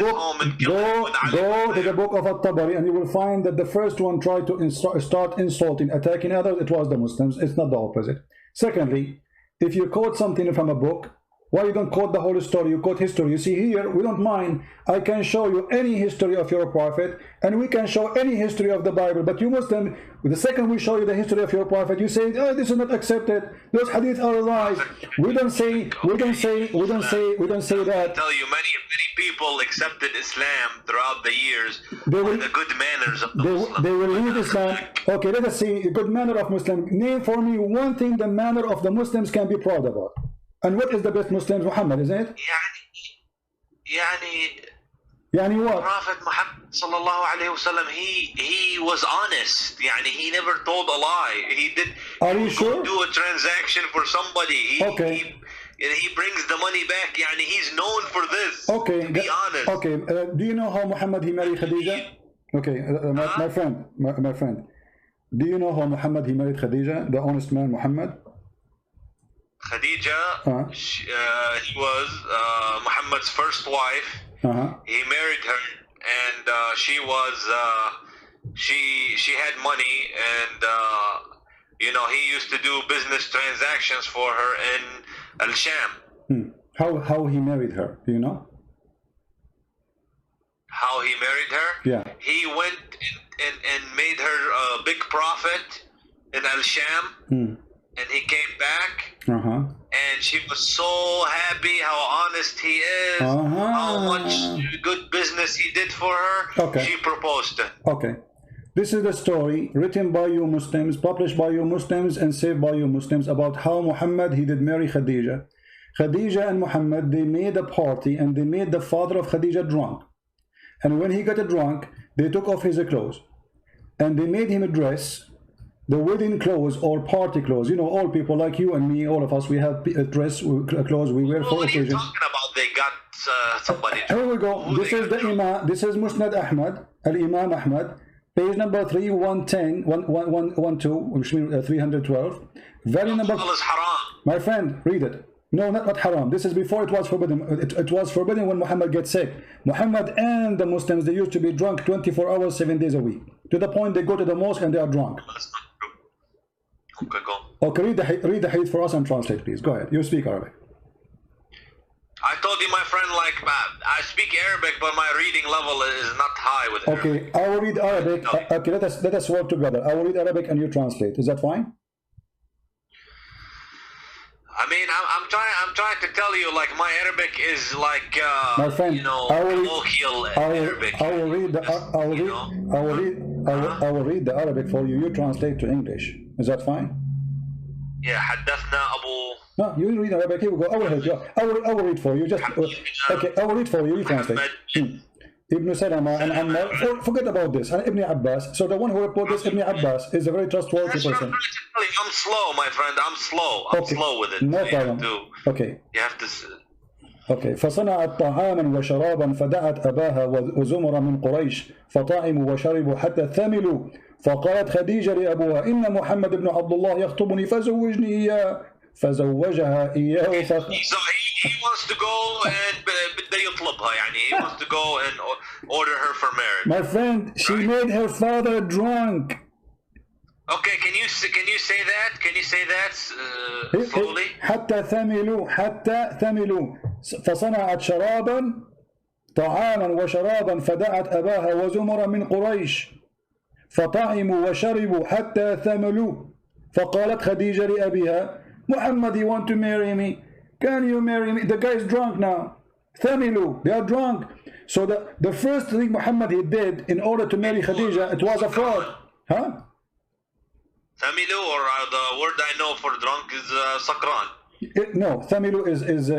book of At-Tabari and you will find that the first one tried to start insulting, attacking others. It was the Muslims. It's not the opposite. Secondly, if you quote something from a book, why you don't quote the whole story? You quote history. You see here, we don't mind. I can show you any history of your prophet, and we can show any history of the Bible. But you Muslim, the second we show you the history of your prophet, you say, oh, this is not accepted. Those hadith are lies. We don't say that. I tell you, many people accepted Islam throughout the years for the good manners of the Muslims. They will leave Islam. Okay, let us see the good manner of Muslim. Name for me one thing the manner of the Muslims can be proud about. And what is the best Muslims? Muhammad, isn't it? يعني what? Prophet Muhammad sallallahu alayhi wasallam, he was honest. He never told a lie. He did. Are you sure? Do a transaction for somebody. Okay. He brings the money back. He's known for this. Okay. To be honest. Okay. Do you know how Muhammad he married Khadija? Okay, my friend. Do you know how Muhammad he married Khadija, the honest man Muhammad? Khadija, he was Muhammad's first wife. He married her, and she had money, and he used to do business transactions for her in Al-Sham. How he married her? Do you know? How he married her? Yeah. He went and made her a big prophet in Al Sham, and he came back. And she was so happy how honest he is, how much good business he did for her. Okay. She proposed to him. Okay. This is the story written by you Muslims, published by you Muslims, and saved by you Muslims about how Muhammad, he did marry Khadija. Khadija and Muhammad, they made a party and they made the father of Khadija drunk. And when he got drunk, they took off his clothes. And they made him dress the wedding clothes or party clothes. You know, all people like you and me, all of us, we have dress clothes we wear for occasions. What are you talking about? They got somebody. Here we go. This is the Imam. This is Musnad Ahmad, Al-Imam Ahmad, page number 3110, 112, which means 312. Very number. My friend, read it. No, not haram. This is before it was forbidden. It was forbidden when Muhammad gets sick. Muhammad and the Muslims, they used to be drunk 24 hours, 7 days a week. To the point they go to the mosque and they are drunk. Okay, go. Okay, read the hadith for us and translate, please. Go ahead. You speak Arabic. I told you, my friend, like, I speak Arabic, but my reading level is not high with Arabic. Okay, I will read Arabic. Okay, let us work together. I will read Arabic and you translate. Is that fine? I mean, I'm trying to tell you, like, my Arabic is like, my friend, you know, colloquial Arabic. I will read the Arabic for you. You translate to English. Is that fine? Yeah, حدثنا أبو. No, you read Arabic. Here we go. I will help you. I will read for you. Just okay. I will read for you. You translate. Ibn Salama and Ammar. Forget about this. And Ibn Abbas. So the one who reported this, Ibn Abbas, is a very trustworthy person. I'm slow, my friend. I'm slow. I'm slow with it. No problem. Okay. You have to. Okay. فصنعت طعاما وشرابا فدعت أباها وزمر من قريش فطعموا وشربوا حتى ثملوا فقالت خديجة لأبوها إن محمد بن عبد الله يخطبني فزوجني إياه فزوجها إياه he wants to go and بدها يطلبها يعني he wants to go and order her for marriage. My friend, she made her father drunk. Okay, can you say that? Can you say that slowly? حتى ثملوا فصنعت شرابا طعاما وشرابا فدعت أباها وزمر من قريش فطعموا وشربوا حتى ثملوا فقالت خديجة لأبيها محمد, you want to marry me? Can you marry me? The guy is drunk now. ثملوا, they are drunk. So the first thing Muhammad he did in order to marry Khadija, it was a fraud. Huh? ثملوا, or the word I know for drunk is sakran. No, ثملوا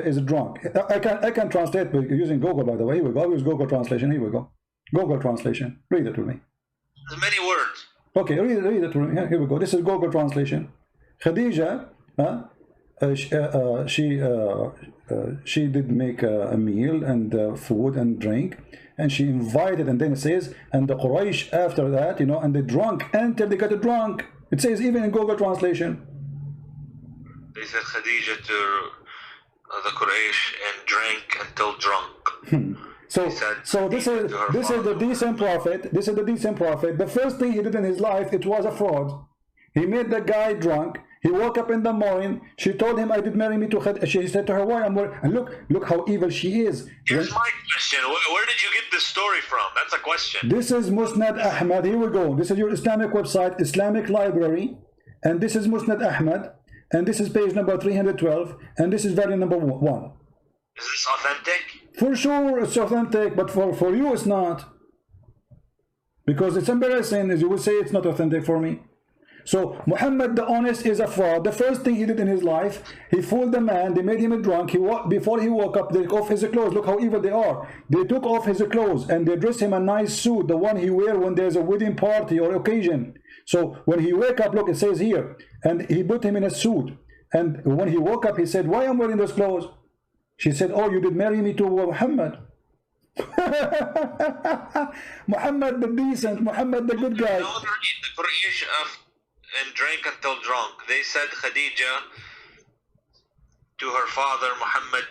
is drunk. I can translate using Google, by the way. Here we go. I'll use Google translation. Here we go. Google translation. Read it to me. There's many words. Okay, read it to me. Here we go. This is Google translation. Khadija, she did make a meal and food and drink, and she invited, and then it says, and the Quraysh after that, you know, and they drunk until they got drunk. It says even in Google translation. They said Khadija to the Quraysh and drank until drunk. So this is the decent prophet. This is the decent prophet. The first thing he did in his life, it was a fraud. He made the guy drunk. He woke up in the morning. She told him, "I did marry me to Khadija." She said to her, "Why I'm worried?" And look how evil she is. Here's my question: where did you get this story from? That's a question. This is Musnad Ahmad. Here we go. This is your Islamic website, Islamic Library, and this is Musnad Ahmad, and this is page number 312, and this is volume number 1. Is this authentic? For sure, it's authentic, but for you, it's not, because it's embarrassing. As you would say, it's not authentic for me. So Muhammad the honest is a fraud. The first thing he did in his life, he fooled the man. They made him drunk. Before he woke up, they took off his clothes. Look how evil they are. They took off his clothes and they dressed him a nice suit, the one he wear when there's a wedding party or occasion. So when he wake up, look, it says here, and he put him in a suit. And when he woke up, he said, "Why am I wearing those clothes?" She said, "Oh, you did marry me to Muhammad." Muhammad the decent, Muhammad the good guy. And drank until drunk. They said Khadija to her father Muhammad,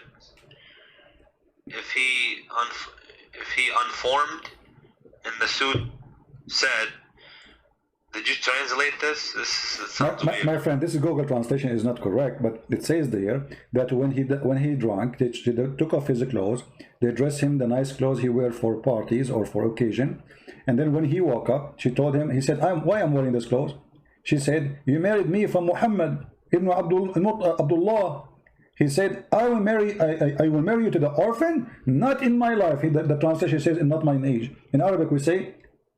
if he unformed in the suit, said, Did you translate this? This sounds weird. My friend, this Google translation is not correct, but it says there that when he drank, they took off his clothes, they dressed him the nice clothes he wear for parties or for occasion, and then when he woke up, she told him, he said, why I'm wearing this clothes? She said, you married me from Muhammad ibn Abdullah. He said, I will marry you to the orphan, not in my life. The translation says, not my age. In Arabic we say,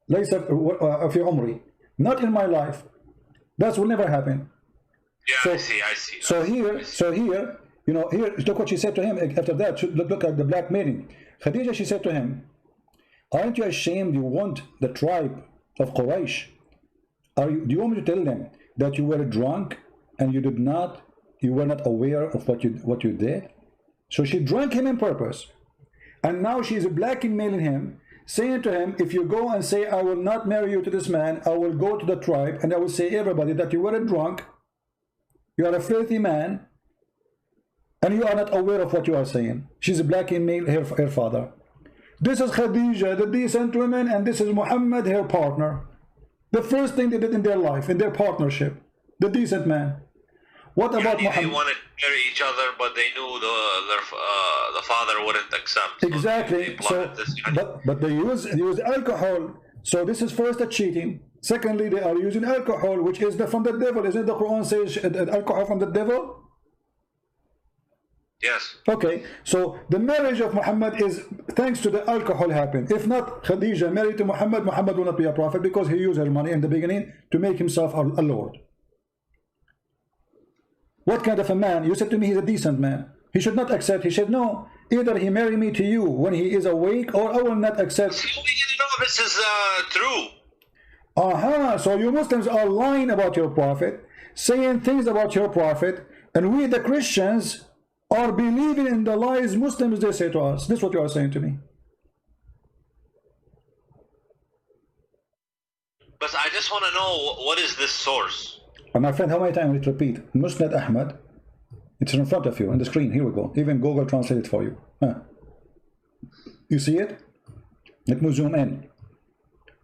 ليس في عمري, not in my life. That will never happen. Yeah, so, I see. So here, you know, here, look what she said to him after that. Look at the blackmailing. Khadija, she said to him, aren't you ashamed you want the tribe of Quraysh? Do you want me to tell them that you were drunk and you were not aware of what you did? So she drank him on purpose. And now she's blackmailing him, saying to him, if you go and say, I will not marry you to this man, I will go to the tribe and I will say everybody that you were a drunk, you are a filthy man, and you are not aware of what you are saying. She's blackmailing her father. This is Khadija, the decent woman, and this is Muhammad, her partner. The first thing they did in their life, in their partnership, the decent man. What about Muhammad? They wanted to marry each other, but they knew the father wouldn't accept. Exactly. But they use alcohol. So this is first a cheating. Secondly, they are using alcohol, which is from the devil. Isn't the Quran says alcohol from the devil? Yes. Okay, so the marriage of Muhammad is thanks to the alcohol happened. If not Khadija married to Muhammad, Muhammad will not be a prophet because he used her money in the beginning to make himself a lord. What kind of a man? You said to me he's a decent man. He should not accept. He said, no, either he marry me to you when he is awake, or I will not accept. So we didn't know this is true. So you Muslims are lying about your prophet, saying things about your prophet, and we the Christians are believing in the lies Muslims they say to us. This is what you are saying to me. But I just want to know, what is this source? My friend, how many times will it repeat? Musnad Ahmad. It's in front of you on the screen. Here we go. Even Google translate it for you. You see it? Let me zoom in.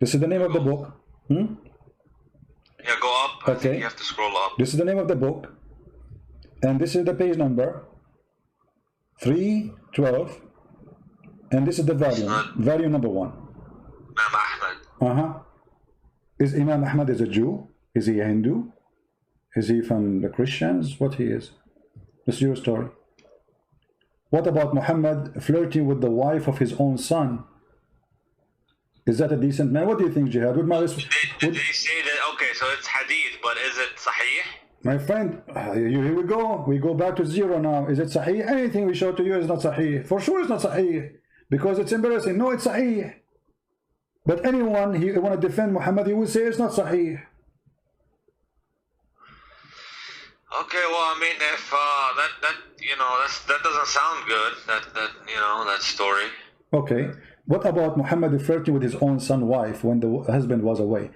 This is the name of the book. Yeah, go up. Okay. You have to scroll up. This is the name of the book. And this is the page number 312. And this is the volume. Volume number 1. Imam Ahmad. Is Imam Ahmad is a Jew? Is he a Hindu? Is he from the Christians? What he is? This is your story. What about Muhammad flirting with the wife of his own son? Is that a decent man? What do you think, Jihad? Did they say that? Okay, so it's hadith, but is it sahih? My friend, here we go. We go back to zero now. Is it sahih? Anything we show to you is not sahih. For sure it's not sahih. Because it's embarrassing. No, it's sahih. But anyone who want to defend Muhammad, he will say it's not sahih. Okay, well, I mean, if that doesn't sound good. That story. Okay. What about Muhammad flirting with his own son's wife when the husband was away?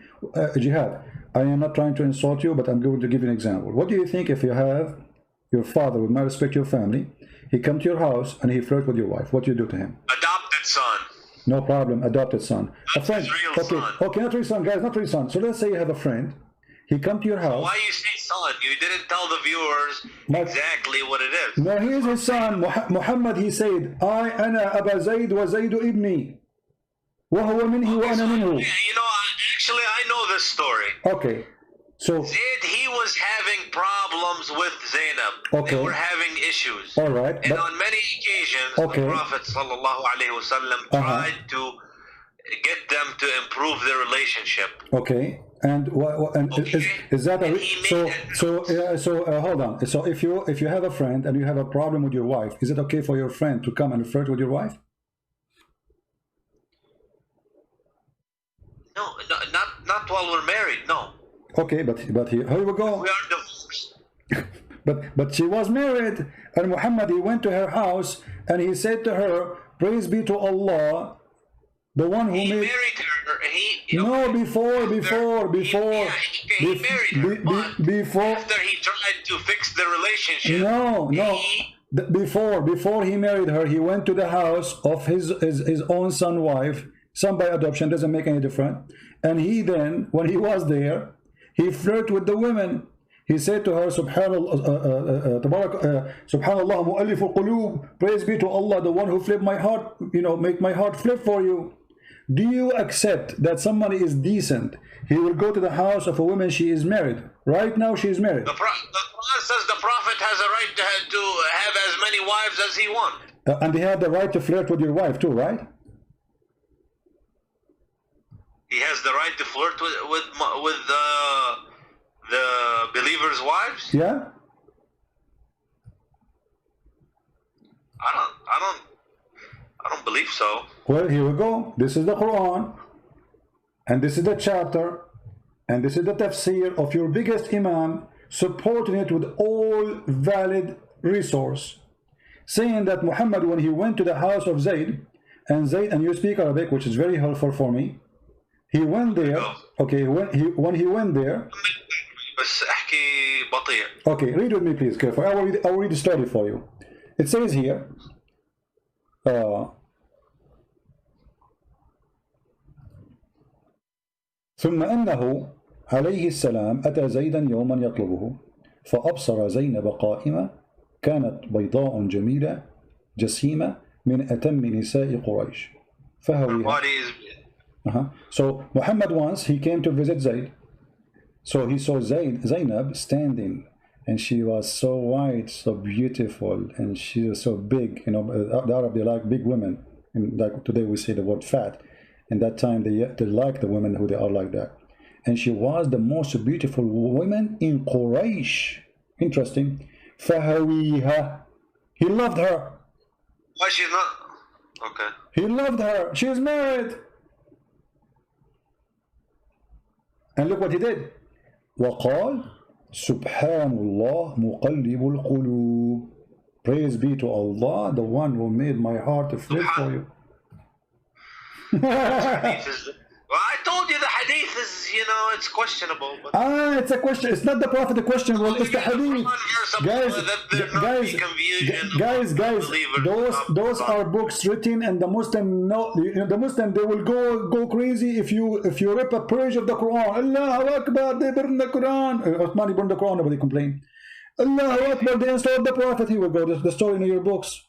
Jihad, I am not trying to insult you, but I'm going to give you an example. What do you think if you have your father would not respect your family, he come to your house and he flirt with your wife? What do you do to him? Adopted son. No problem, adopted son. Not a friend. His real son. Okay, not real son, guys, not real son. So let's say you have a friend. He come to your house. Why you say son? You didn't tell the viewers exactly what it is. No, he is his son. Muhammad, he said, أنا أبا زيد وزيد ابني وهو منه وأنا منه. Actually, I know this story. Okay. So Zayd, he was having problems with Zainab. Okay. They were having issues. All right. And on many occasions, Okay. the Prophet ﷺ tried to get them to improve their relationship. Okay. And is that hold on. So if you have a friend and you have a problem with your wife, is it okay for your friend to come and flirt with your wife? No, not while we're married. No. Okay, but here we go. We are divorced. but she was married, and Muhammad, he went to her house and he said to her, "Praise be to Allah, the one who he made." Married her. Before. He married her. Before. After he tried to fix the relationship. Before he married her, he went to the house of his own son's wife, some by adoption, doesn't make any difference. And he then, when he was there, he flirted with the women. He said to her, Subhanallah, Subhanallah, mu'allif al-qulub, praise be to Allah, the one who flipped my heart, you know, make my heart flip for you. Do you accept that somebody is decent? He will go to the house of a woman, she is married. Right now she is married. The Quran says the Prophet has a right to have as many wives as he wants. And he had the right to flirt with your wife too, right? He has the right to flirt with the believers' wives? Yeah. I don't believe so. Well, here we go. This is the Quran, and this is the chapter, and this is the tafsir of your biggest imam, supporting it with all valid resource, saying that Muhammad, when he went to the house of Zayd, and you speak Arabic, which is very helpful for me, he went there. Okay, when he went there. Okay, read with me, please, carefully. I will read the story for you. It says here. ثم أنه عليه السلام أتى زيدا يوما يطلبه فأبصر زينب قائمة كانت بيضاء جميلة جسيمة من أتم نساء قريش فهويها. So Muhammad once he came to visit Zayd. So he saw Zainab standing, and she was so white, so beautiful, and she was so big. You know, the Arab, they like big women. And like today we say the word fat. In that time they like the women who they are like that. And she was the most beautiful woman in Quraysh. Interesting. فَهَوِيهَا. He loved her. Why she's not? Okay. He loved her. She is married. And look what he did. وقال سبحان الله مقلب القلوب. Praise be to Allah, the one who made my heart flip for you. Well, I told you the hadith is, you know, it's questionable. But it's a question. It's not the Prophet the questionable. It's the hadith. Guys. Those are books written, and the Muslim know. You know, the Muslim, they will go crazy if you rip a page of the Quran. Allahu Akbar, they burn the Quran. Uthmani burned the Quran. Nobody complained. Allahu Akbar, they installed the Prophet. He will go. The story in your books.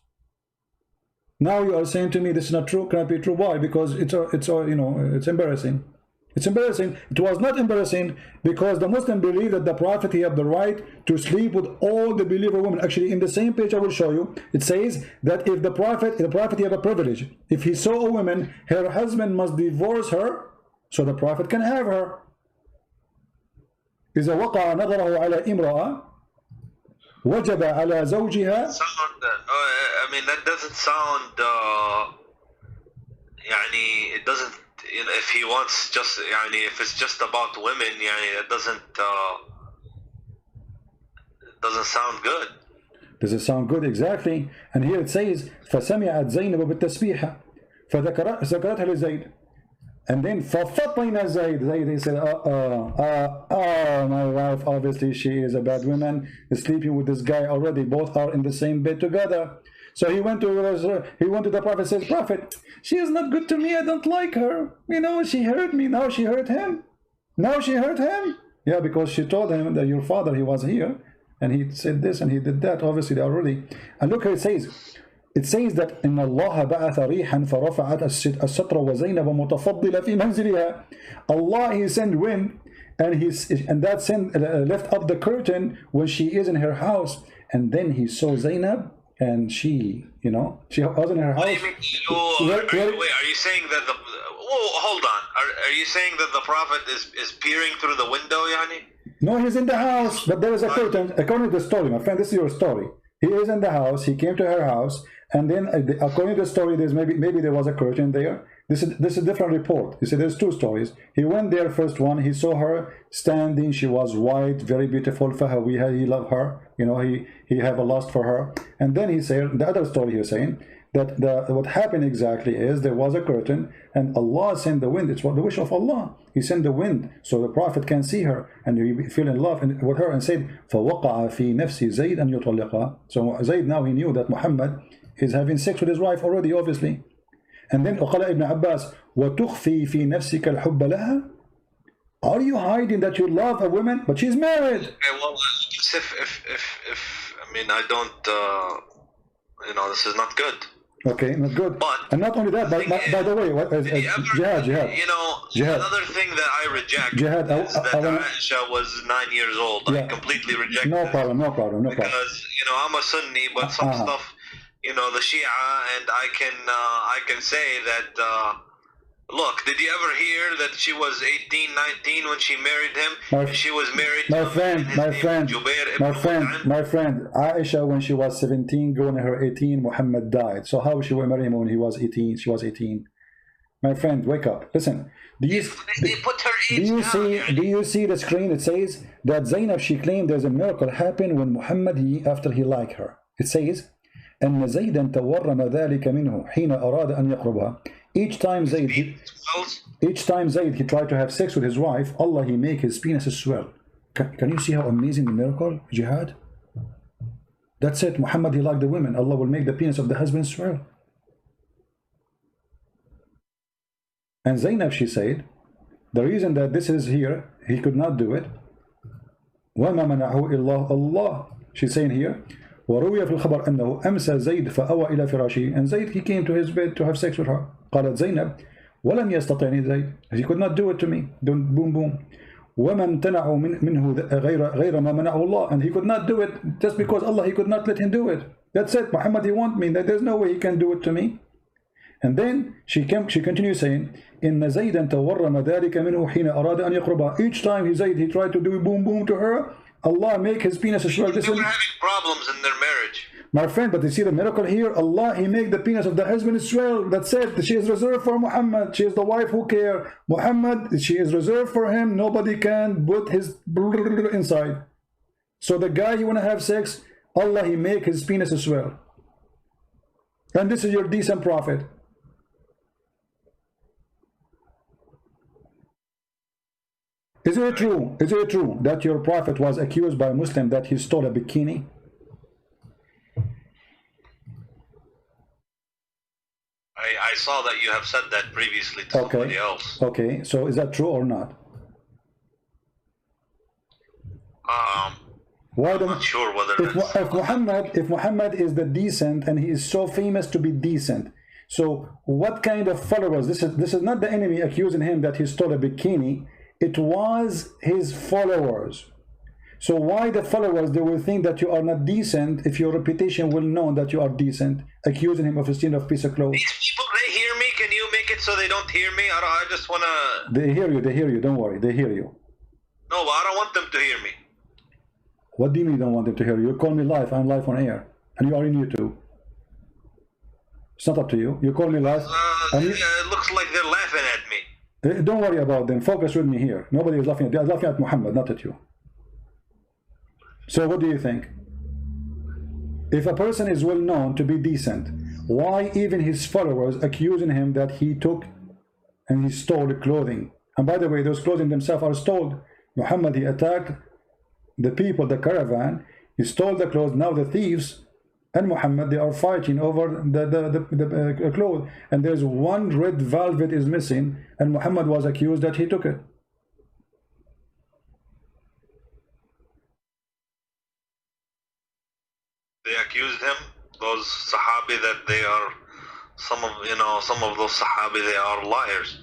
Now you are saying to me this is not true, cannot be true. Why? Because it's you know, it's embarrassing. It's embarrassing. It was not embarrassing because the Muslim believe that the Prophet, he have the right to sleep with all the believer women. Actually, in the same page I will show you, it says that if the Prophet he have a privilege. If he saw a woman, her husband must divorce her, so the Prophet can have her. إذا وقع نظره على امرأة وجب على زوجها. I mean, that doesn't sound. يعني, it doesn't. You know, if he wants just, يعني, if it's just about women, يعني, it doesn't sound good. Does it sound good? Exactly. And here it says فسمعت زينب بالتسبيحة فذكرتها لزيد. And then ففطن زيد. He said, my wife, obviously she is a bad woman, is sleeping with this guy already. Both are in the same bed together. So he went to the Prophet, says, Prophet, she is not good to me, I don't like her. You know, she hurt me, now she hurt him. Now she hurt him. Yeah, because she told him that your father, he was here, and he said this and he did that. Obviously, they already. And look how it says. It says that إن الله بعث ريحا فرفعت الستر وزينب متفضلة في منزلها. Allah, he sent wind, and that sent left up the curtain when she is in her house. And then he saw Zainab, and she, you know, she was in her house. Wait, are you saying that the? Hold on. Are you saying that the Prophet is peering through the window, yani? No, he's in the house, but there is a curtain. According to the story, my friend, this is your story. He is in the house. He came to her house, and then according to the story, there's maybe there was a curtain there. This is a different report. You see, there's two stories. He went there, first one. He saw her standing. She was white, very beautiful. Fahawiha, he loved her. You know, he have a lust for her. And then he said the other story. He's saying that what happened exactly is there was a curtain, and Allah sent the wind. It's what the wish of Allah. He sent the wind so the Prophet can see her, and he fell in love with her, and said, فَوَقَعَ فِي نَفْسِ زَيْدْ أَنْ يُطَلِّقَهَا. So Zayd, now he knew that Muhammad is having sex with his wife already, obviously. And then وقال ابن عباس وتخفي في نفسك الحب لها. Are you hiding that you love a woman but she's married? Okay, well, if I mean, I don't, you know, this is not good. Okay, not good. But and not only that, by the way, Jihad. You know, Jihad. another thing that I reject Jihad, is that Aisha was 9 years old. Yeah. I completely reject no this. problem. Because, you know, I'm a Sunni, but some stuff, you know, the Shia, and I can say that, look, did you ever hear that she was 18, 19 when she married him? She was married to my friend, Aisha, when she was 17, going to her 18, Muhammad died. So how she will marry him when he was 18? She was 18. My friend, wake up. Listen. They put her age down. Do you see the screen? It says that Zainab, she claimed there's a miracle happened when Muhammad, after he liked her. It says, أن زيدا تورم ذلك منه حين أراد أن يقربها. Each time Zayd he tried to have sex with his wife, Allah, he make his penis swell. Can you see how amazing the miracle, Jihad? That's it. Muhammad, he liked the women. Allah will make the penis of the husband swell. And Zainab, she said, the reason that this is here, he could not do it. وَمَا مَنَعُهُ إِلَّا اللَّهِ. She's saying here, وروي في الخبر أنه أمسى زيد فأوى إلى فراشه. And Zayd, he came to his bed to have sex with her. قالت زينب ولم يستطعني زيد. He could not do it to me. Don't boom boom. وما امتنعوا منه غير ما منعه الله. And he could not do it just because Allah, he could not let him do it. That's it. Muhammad, he want me. There's no way he can do it to me. And then she continues saying, إن زيدا تورم ذلك منه حين أراد أن يقربها. Each time he tried to do boom boom to her, Allah make his penis swell. They were having problems in their marriage. My friend, but you see the miracle here? Allah, he make the penis of the husband swell. That's it. She is reserved for Muhammad. She is the wife who care. Muhammad, she is reserved for him. Nobody can put his inside. So the guy you want to have sex, Allah, he make his penis swell. And this is your decent prophet. Is it true that your prophet was accused by a Muslim that he stole a bikini? I saw that you have said that previously to somebody else. Okay, so is that true or not? I'm not sure whether if Muhammad is the decent and he is so famous to be decent, so what kind of followers? This is not the enemy accusing him that he stole a bikini. It was his followers. So why the followers, they will think that you are not decent if your reputation will know that you are decent, accusing him of stealing a piece of clothes. These people, they hear me. Can you make it so they don't hear me? I just want to... They hear you. Don't worry. They hear you. No, but I don't want them to hear me. What do you mean you don't want them to hear you? You call me live. I'm live on air. And you are in YouTube. It's not up to you. You call me live. It looks like they're laughing at me. Don't worry about them. Focus with me here. Nobody is laughing at you. They're laughing at Muhammad, not at you. So what do you think? If a person is well known to be decent, why even his followers accusing him that he took and he stole clothing? And by the way, those clothing themselves are stolen. Muhammad, he attacked the people, the caravan. He stole the clothes. Now the thieves and Muhammad, they are fighting over the clothes. And there's one red velvet is missing, and Muhammad was accused that he took it. They accused him, those Sahabi, that they are some of those Sahabi, they are liars.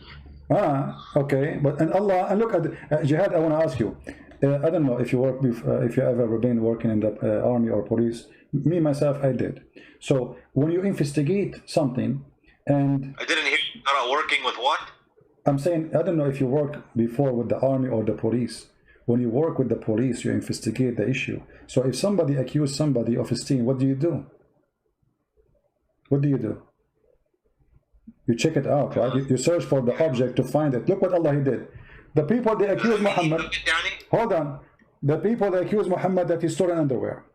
Okay, but and Allah, and look at Jihad. I want to ask you. I don't know if you work with, if you ever been working in the army or police. Me myself, I did. So when you investigate something, and I didn't hear you are working with what? I'm saying I don't know if you work before with the army or the police. When you work with the police, you investigate the issue. So if somebody accuses somebody of stealing, what do you do? What do you do? You check it out, right? You search for the object to find it. Look what Allah he did. The people, they accuse Muhammad. Hold on. The people, they accuse Muhammad that he stole underwear.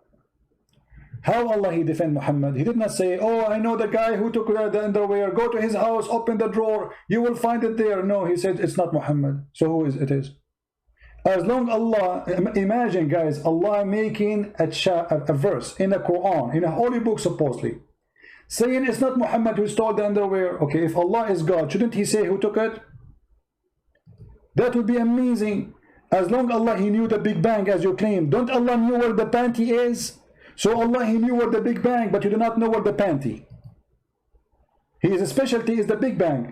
How Allah he defend Muhammad? He did not say, oh, I know the guy who took the underwear. Go to his house, open the drawer. You will find it there. No, he said, it's not Muhammad. So who is it is? As long Allah, imagine guys, Allah making a verse in the Quran, in a holy book supposedly, saying it's not Muhammad who stole the underwear. Okay, if Allah is God, shouldn't he say who took it? That would be amazing. As long Allah, he knew the Big Bang as you claim. Don't Allah knew where the panty is? So Allah, he knew where the Big Bang, but you do not know where the panty. His specialty is the Big Bang.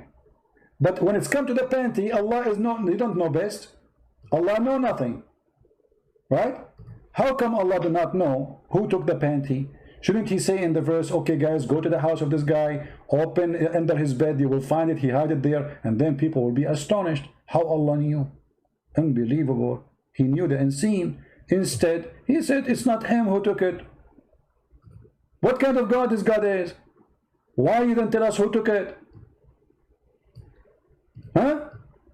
But when it's come to the panty, Allah is not, you don't know best. Allah know nothing. Right? How come Allah do not know who took the panty? Shouldn't he say in the verse, okay guys, go to the house of this guy, open under his bed, you will find it, he hide it there, and then people will be astonished how Allah knew. Unbelievable. He knew the unseen. Instead, he said it's not him who took it. What kind of God this God is? Why you don't tell us who took it? Huh?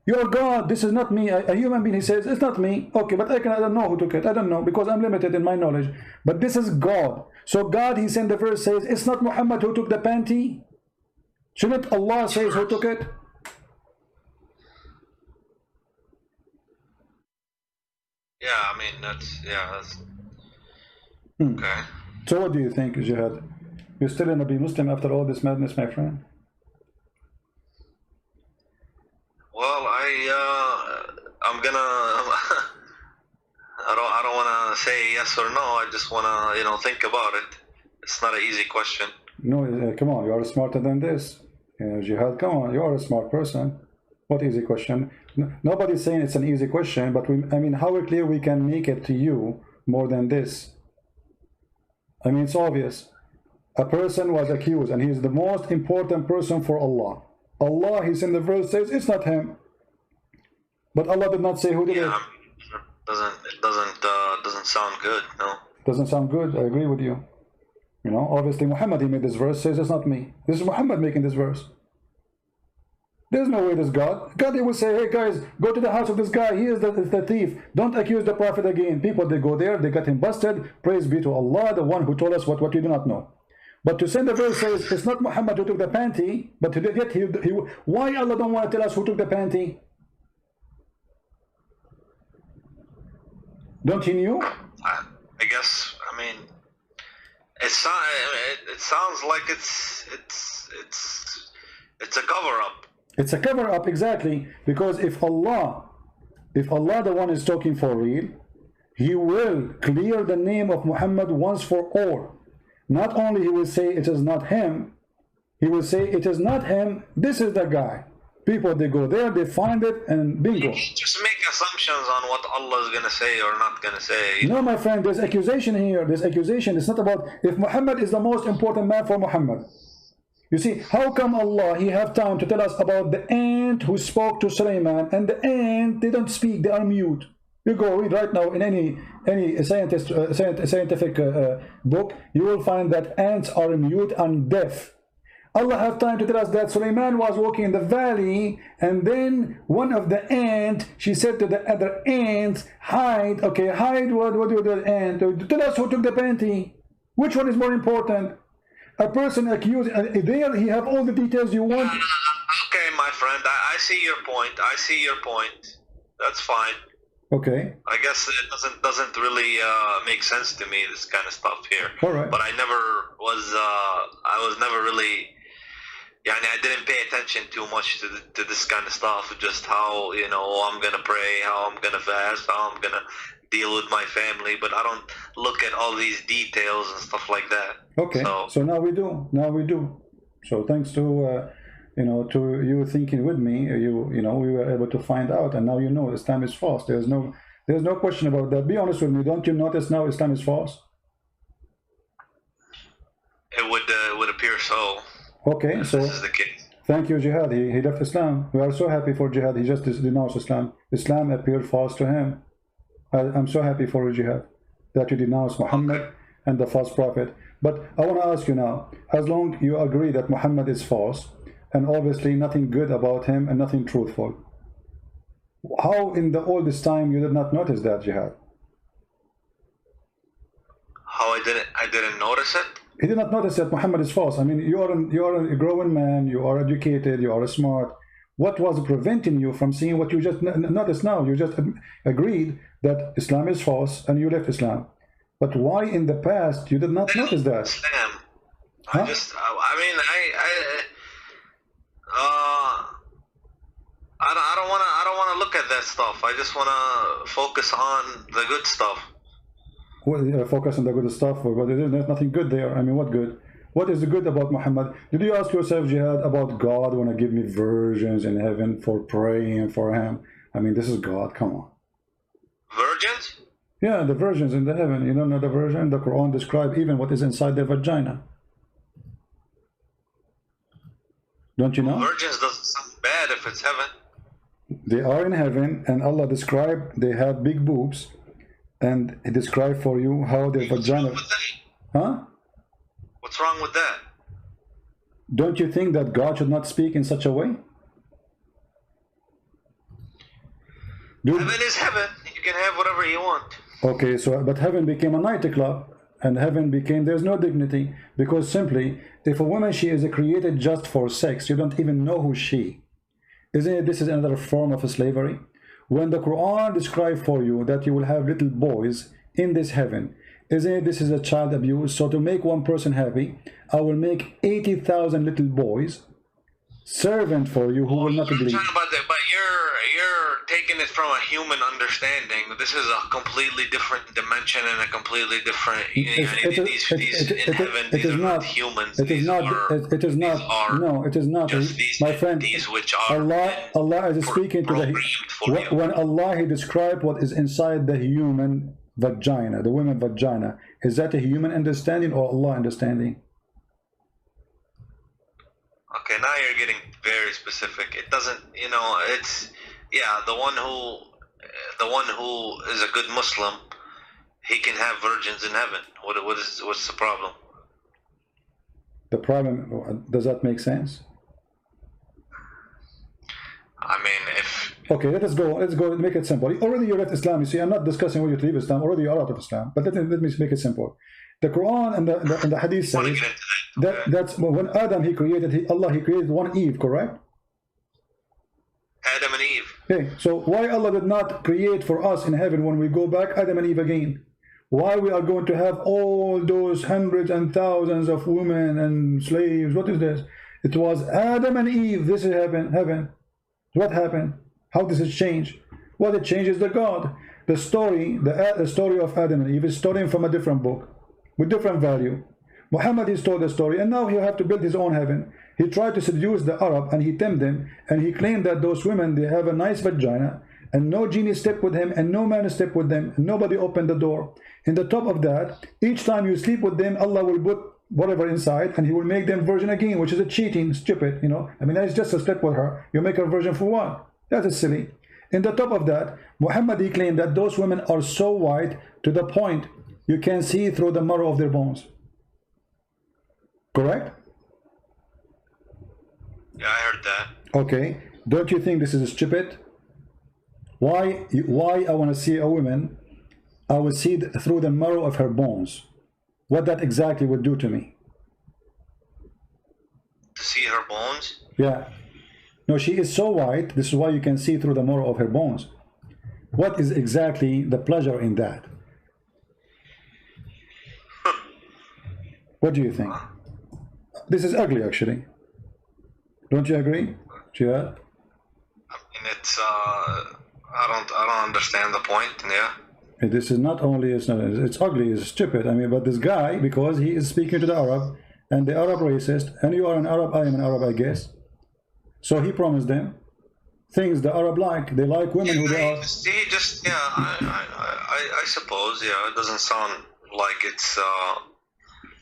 You're God, this is not me. A human being, he says, it's not me. Okay, but I don't know who took it. I don't know, because I'm limited in my knowledge. But this is God. So God, he said, the verse says, it's not Muhammad who took the panty. Shouldn't Allah say who took it? Yeah, I mean, that's okay. So what do you think, Jihad? You're still gonna be Muslim after all this madness, my friend? Well, I'm gonna. I don't want to say yes or no. I just want to, think about it. It's not an easy question. No, come on, you are smarter than this. Jihad, come on, you are a smart person. What easy question? Nobody's saying it's an easy question, but I mean, how clear we can make it to you more than this? I mean, it's obvious. A person was accused, and he is the most important person for Allah. Allah, he's in the verse, says it's not him. But Allah did not say who did it. It doesn't sound good, no. Doesn't sound good, I agree with you. Obviously Muhammad, he made this verse, says it's not me. This is Muhammad making this verse. There's no way this God, he will say, hey guys, go to the house of this guy, he is the thief. Don't accuse the Prophet again. People, they go there, they got him busted. Praise be to Allah, the one who told us what we do not know. But to send the verse says, it's not Muhammad who took the panty, but yet why Allah don't want to tell us who took the panty? Don't he knew? I guess, I mean, it sounds like it's a cover-up. It's a cover-up, exactly, because if Allah the one is talking for real, he will clear the name of Muhammad once for all. Not only he will say it is not him, he will say it is not him, this is the guy. People, they go there, they find it, and bingo. Just make assumptions on what Allah is going to say or not going to say. No, my friend, there's accusation here. There's accusation. It's not about if Muhammad is the most important man for Muhammad. You see, how come Allah, he have time to tell us about the ant who spoke to Sulaiman, and the ant, they don't speak, they are mute. You go read right now in any scientific book, you will find that ants are mute and deaf. Allah have time to tell us that Sulaiman was walking in the valley, and then one of the ants, she said to the other ants, hide. Okay, hide. What do the ant? Tell us who took the panty. Which one is more important? A person accused, there he have all the details you want. Okay, my friend, I see your point. I see your point. That's fine. Okay. I guess it doesn't really make sense to me, this kind of stuff here. All right. But I was never really, I didn't pay attention too much to this kind of stuff. Just how, I'm going to pray, how I'm going to fast, how I'm going to deal with my family. But I don't look at all these details and stuff like that. Okay. So now we do. So thanks to to you thinking with me, we were able to find out, and now Islam is false. There's no question about that. Be honest with me. Don't you notice now Islam is false? It would appear so. Okay, so this is the case. Thank you, Jihad. He left Islam. We are so happy for Jihad. He just denounced Islam. Islam appeared false to him. I'm so happy for you, Jihad, that you denounce Muhammad and the false prophet. But I want to ask you now, as long you agree that Muhammad is false, and obviously nothing good about him and nothing truthful, how in all this time you did not notice that, Jihad? How I didn't notice it? He did not notice that Muhammad is false. I mean, you are a growing man, you are educated, you are smart. What was preventing you from seeing what you just noticed now? You just agreed that Islam is false and you left Islam. But why in the past you did not notice that? Huh? I don't wanna look at that stuff. I just wanna focus on the good stuff. Well, focus on the good stuff, but there's nothing good there. I mean, what good? What is the good about Muhammad? Did you ask yourself, Jihad, about God wanna give me virgins in heaven for praying for him? I mean, this is God. Come on. Virgins? Yeah, the virgins in the heaven. You don't know the virgin? The Quran describes even what is inside their vagina. Don't you know? Virgins doesn't sound bad if it's heaven. They are in heaven, and Allah described they have big boobs, and He described for you how their vagina. Huh? What's wrong with that? Don't you think that God should not speak in such a way? Heaven is heaven. You can have whatever you want. Okay, so but heaven became a nightclub, and heaven became there's no dignity, because simply if a woman she is created just for sex, you don't even know who she. Isn't it? This is another form of slavery. When the Quran describes for you that you will have little boys in this heaven, isn't it? This is a child abuse. So to make one person happy, I will make 80,000 little boys servant for you who will not believe. But you're taking it from a human understanding. This is a completely different dimension and a completely different. It is not humans. It is not. It is not. No, it is not. My friend, Allah is speaking to the. When Allah He described what is inside the human vagina, the woman vagina, is that a human understanding or Allah understanding? Okay, now you're getting very specific. It doesn't, it's, yeah, the one who is a good Muslim, he can have virgins in heaven. What's the problem? The problem, does that make sense? I mean, if... Okay, let's go, make it simple. Already you left Islam, you see, I'm not discussing whether you leave Islam, already you're out of Islam, but let me make it simple. The Quran and the Hadith says that's when Adam he created, Allah he created one Eve, correct? Adam and Eve. Okay, so why Allah did not create for us in heaven when we go back Adam and Eve again? Why we are going to have all those hundreds and thousands of women and slaves? What is this? It was Adam and Eve. This is heaven. What happened? How does it change? What it changes the God. The story of Adam and Eve is stolen from a different book with different value. Muhammad is told the story, and now he have to build his own heaven. He tried to seduce the Arab, and he tempted them, and he claimed that those women, they have a nice vagina, and no genie stepped with him, and no man stepped with them, and nobody opened the door. In the top of that, each time you sleep with them, Allah will put whatever inside, and He will make them virgin again, which is a cheating, stupid, I mean, it's just a step with her. You make her virgin for what? That is silly. In the top of that, Muhammad he claimed that those women are so white to the point you can see through the marrow of their bones. Correct? Yeah, I heard that. Okay. Don't you think this is stupid? Why I want to see a woman, I will see through the marrow of her bones. What that exactly would do to me. To see her bones? Yeah. No, she is so white, this is why you can see through the marrow of her bones. What is exactly the pleasure in that? What do you think? This is ugly, actually. Don't you agree, Jihad? I mean, it's I don't understand the point. Yeah. This is not only it's ugly, it's stupid. I mean, but this guy, because he is speaking to the Arab, and the Arab racist, and you are an Arab, I am an Arab, I guess. So he promised them things the Arab like. They like women who they are. I suppose. Yeah, it doesn't sound like it's.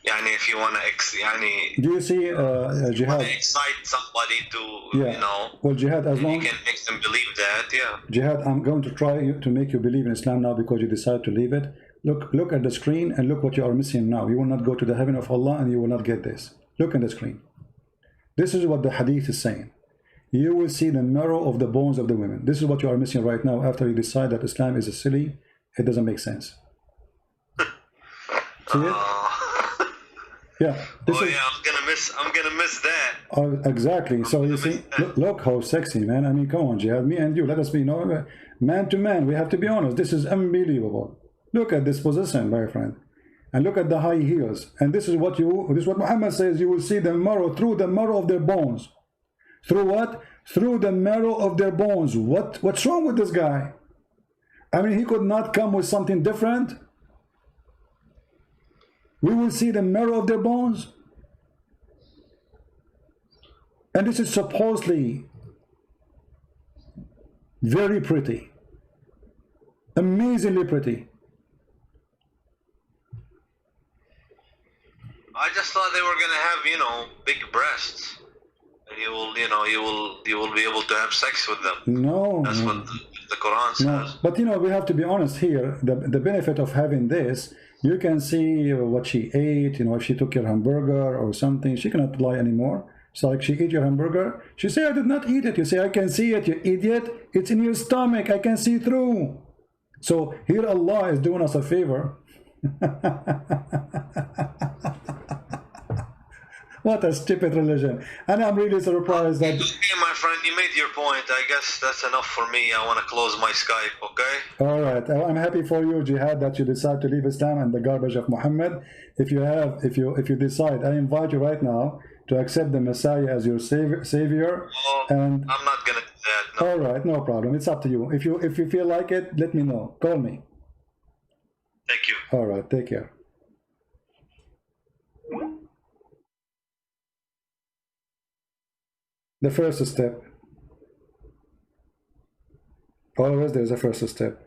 If you want to, do you see Jihad? Excite somebody to, Well, Jihad, as long you can make them believe that, yeah. Jihad, I'm going to try to make you believe in Islam now because you decide to leave it. Look at the screen and look what you are missing now. You will not go to the heaven of Allah and you will not get this. Look at the screen. This is what the Hadith is saying. You will see the marrow of the bones of the women. This is what you are missing right now after you decide that Islam is a silly. It doesn't make sense. See it? Yeah. I'm gonna miss that. Exactly. So you see, look how sexy, man. I mean, come on, Jihad. Me and you, let us be man to man. We have to be honest. This is unbelievable. Look at this position, my friend. and look at the high heels. And this is what Muhammad says, you will see the marrow, through the marrow of their bones. Through what? Through the marrow of their bones. What's wrong with this guy? I mean, he could not come with something different. We will see the marrow of their bones. And this is supposedly very pretty, amazingly pretty. I just thought they were gonna have, you know, big breasts, and you will be able to have sex with them. No, that's what the Quran says. No. But you know, we have to be honest here. The benefit of having this, you can see what she ate. You know, if she took your hamburger or something, she cannot lie anymore. So like, she ate your hamburger, she say, I did not eat it. You say, I can see it, you idiot. It's in your stomach, I can see through. So here Allah is doing us a favor. What a stupid religion. And I'm really surprised that... Okay, my friend, you made your point. I guess that's enough for me. I want to close my Skype, okay? All right. I'm happy for you, Jihad, that you decide to leave Islam and the garbage of Muhammad. If you decide, I invite you right now to accept the Messiah as your savior. And I'm not gonna do that. No. All right, no problem. It's up to you. If you feel like it, let me know. Call me. Thank you. All right, take care. The first step. Always there's a first step.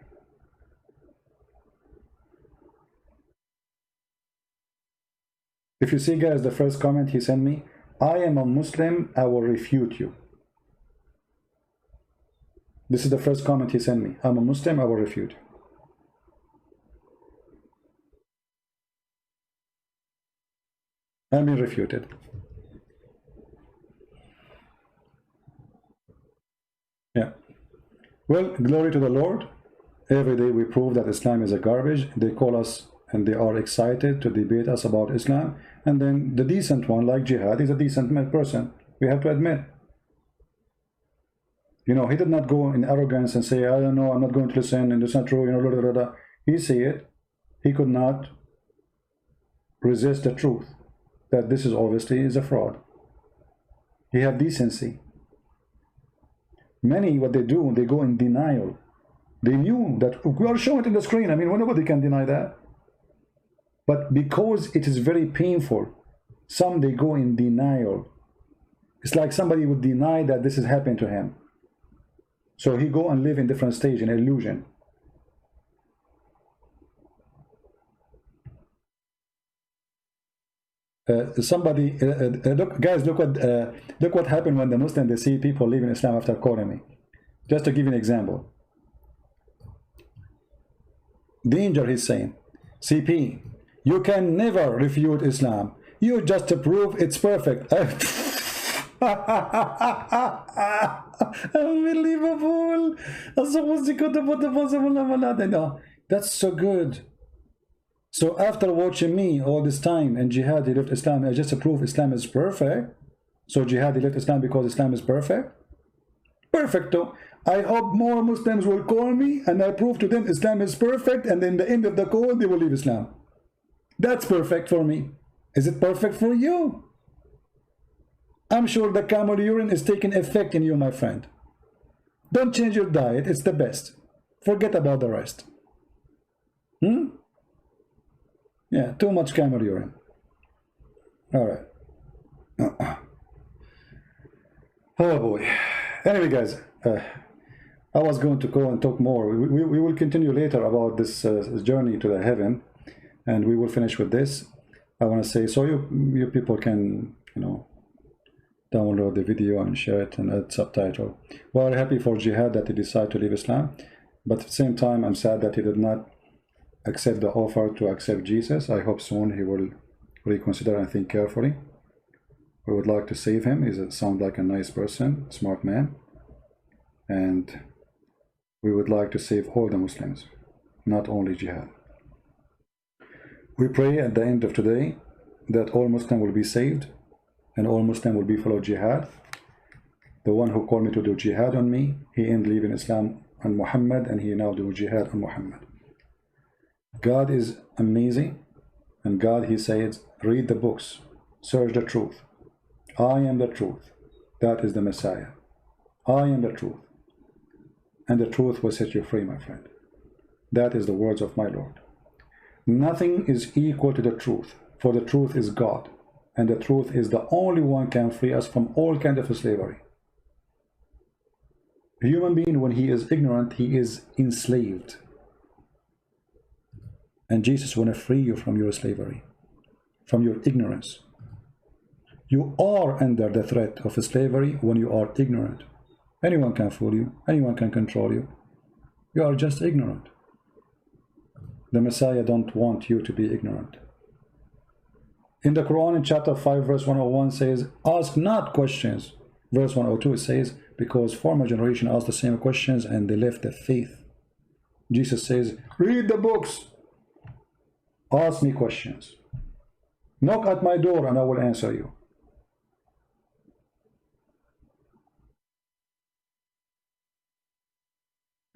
If you see, guys, the first comment he sent me, I am a Muslim, I will refute you. This is the first comment he sent me. I'm a Muslim, I will refute. I'm being refuted. Yeah. Well, glory to the Lord. Every day we prove that Islam is a garbage. They call us and they are excited to debate us about Islam. And then the decent one, like Jihad, is a decent person. We have to admit. You know, he did not go in arrogance and say, I don't know, I'm not going to listen, and it's not true, you know, blah, blah, blah. He said it. He could not resist the truth that this is obviously is a fraud. He have decency. Many, what they do, they go in denial. They knew that we are showing it in the screen. I mean, nobody can deny that. But because it is very painful, some they go in denial. It's like somebody would deny that this is happening to him. So he go and live in different stage, in illusion. Look, guys, look what happened when the Muslims, they see people leaving Islam after calling me. Just to give you an example. Danger, he's saying, CP, you can never refute Islam. You just prove it's perfect. Unbelievable. That's so good. So after watching me all this time and Jihad, he left Islam, I just prove Islam is perfect. So Jihad, he left Islam because Islam is perfect. Perfecto. I hope more Muslims will call me and I prove to them Islam is perfect, and then the end of the call they will leave Islam. That's perfect for me. Is it perfect for you? I'm sure the camel urine is taking effect in you, my friend. Don't change your diet, it's the best. Forget about the rest. Yeah, too much camel urine. All right. Oh boy. Anyway, guys, I was going to go and talk more. We will continue later about this journey to the heaven, and we will finish with this. I want to say, so you people can, you know, download the video and share it and add subtitle. Well, happy for Jihad that he decided to leave Islam, but at the same time, I'm sad that he did not accept the offer to accept Jesus. I hope soon he will reconsider and think carefully. We would like to save him. He sounds like a nice person, smart man, and we would like to save all the Muslims, not only Jihad. We pray at the end of today that all Muslims will be saved and all Muslims will be follow Jihad. The one who called me to do Jihad on me, he ended leaving Islam on Muhammad, and he now do Jihad on Muhammad. God is amazing. And God, he says, read the books, search the truth. I am the truth. That is the Messiah. I am the truth. And the truth will set you free, my friend. That is the words of my Lord. Nothing is equal to the truth, for the truth is God. And the truth is the only one can free us from all kind of slavery. A human being, when he is ignorant, he is enslaved. And Jesus want to free you from your slavery, from your ignorance. You are under the threat of slavery when you are ignorant. Anyone can fool you. Anyone can control you. You are just ignorant. The Messiah don't want you to be ignorant. In the Quran, in chapter 5, verse 101 says, ask not questions. Verse 102 it says, because former generation asked the same questions and they left the faith. Jesus says, read the books. Ask me questions. Knock at my door and I will answer you.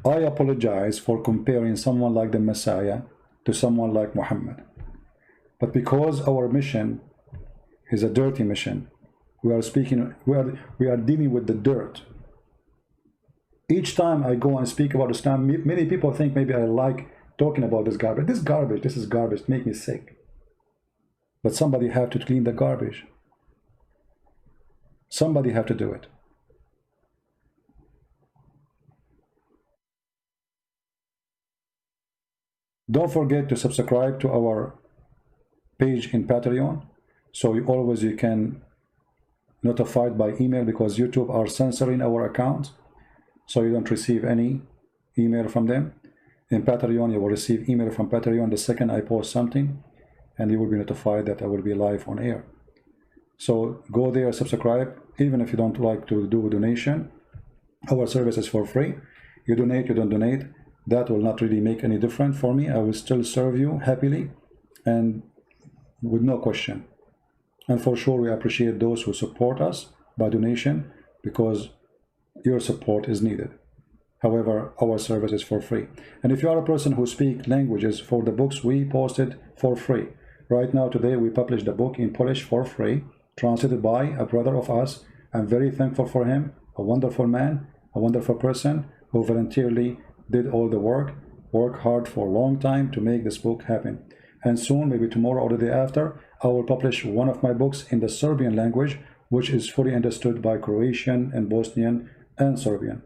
I apologize for comparing someone like the Messiah to someone like Muhammad. But because our mission is a dirty mission, we are dealing with the dirt. Each time I go and speak about Islam, many people think maybe I like talking about this garbage. This is garbage, make me sick. But somebody have to clean the garbage. Somebody have to do it. Don't forget to subscribe to our page in Patreon, so you can notified by email, because YouTube are censoring our account, so you don't receive any email from them. In Patreon, you will receive email from Patreon the second I post something, and you will be notified that I will be live on air. So go there, subscribe. Even if you don't like to do a donation, our service is for free. You donate, you don't donate, that will not really make any difference for me. I will still serve you happily and with no question. And for sure, we appreciate those who support us by donation, because your support is needed. However, our service is for free. And if you are a person who speaks languages, for the books we posted for free. Right now, today, we published a book in Polish for free, translated by a brother of us. I'm very thankful for him, a wonderful man, a wonderful person who voluntarily did all the work hard for a long time to make this book happen. And soon, maybe tomorrow or the day after, I will publish one of my books in the Serbian language, which is fully understood by Croatian and Bosnian and Serbian.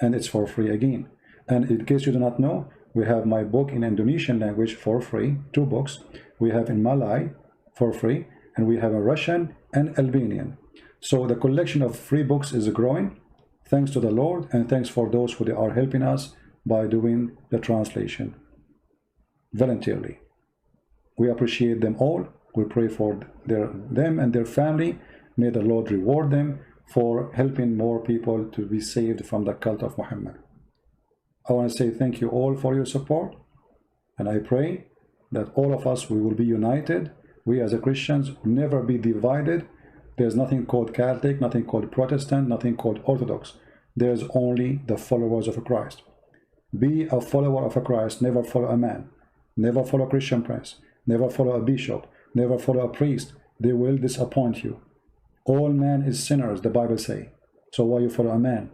And it's for free again. And in case you do not know, we have my book in Indonesian language for free, 2 books. We have in Malay for free, and we have in Russian and Albanian. So the collection of free books is growing, thanks to the Lord, and thanks for those who are helping us by doing the translation voluntarily. We appreciate them all. We pray for them and their family. May the Lord reward them for helping more people to be saved from the cult of Muhammad. I want to say thank you all for your support, and I pray that all of us, we will be united. We as a Christians will never be divided. There's nothing called Catholic, nothing called Protestant, nothing called Orthodox. There's only the followers of Christ. Be a follower of Christ. Never follow a man. Never follow a Christian prince. Never follow a bishop. Never follow a priest. They will disappoint you. All men is sinners, the Bible say. So why you follow a man?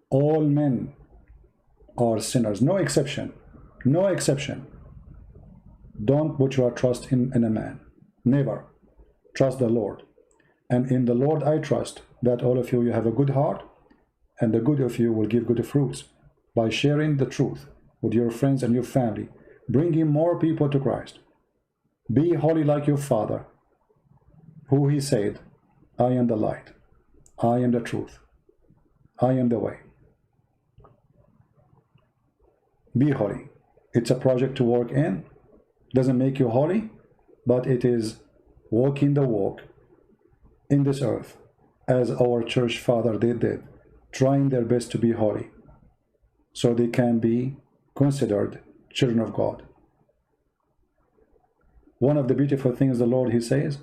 All men are sinners. No exception. No exception. Don't put your trust in a man. Never. Trust the Lord. And in the Lord I trust that all of you have a good heart, and the good of you will give good fruits by sharing the truth with your friends and your family, bringing more people to Christ. Be holy like your Father, who he said, I am the light, I am the truth, I am the way. Be holy. It's a project to work in. Doesn't make you holy, but it is walking the walk in this earth, as our church father did, trying their best to be holy, so they can be considered children of God. One of the beautiful things the Lord, he says,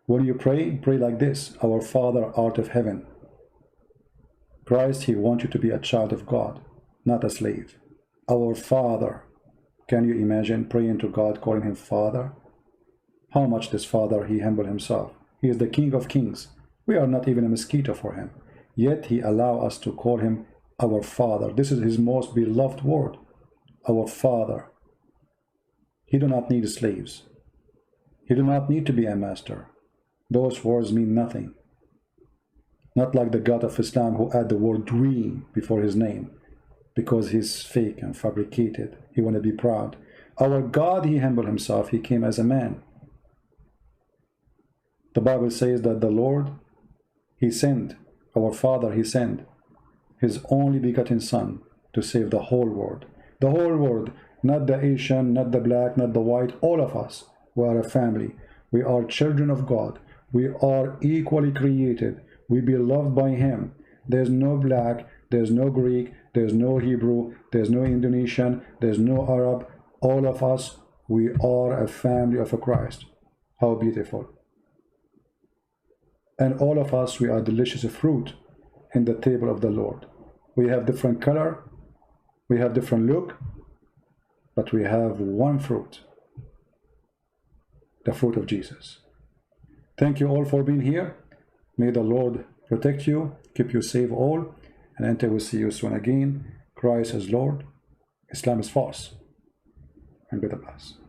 when you pray, pray like this: Our Father art of heaven. Christ, he wants you to be a child of God, not a slave. Our Father. Can you imagine praying to God, calling him Father? how much this Father, he humbled himself. He is the King of Kings. We are not even a mosquito for him. Yet he allow us to call him our Father. This is his most beloved word, our Father. He do not need slaves. He do not need to be a master. Those words mean nothing. Not like the God of Islam who add the word dream before his name because he's fake and fabricated. He want to be proud. Our God, he humbled himself. He came as a man. The Bible says that the Lord, he sent, our Father, he sent his only begotten Son to save the whole world. The whole world, not the Asian, not the black, not the white, all of us. We are a family. We are children of God. We are equally created. We be loved by him. There's no black, there's no Greek, there's no Hebrew, there's no Indonesian, there's no Arab. All of us, we are a family of a Christ. How beautiful. And all of us, we are delicious fruit in the table of the Lord. We have different color, we have different look, but we have one fruit, the fruit of Jesus. Thank you all for being here. May the Lord protect you, keep you safe all, and until we see you soon again. Christ is Lord, Islam is false, and be the blessed.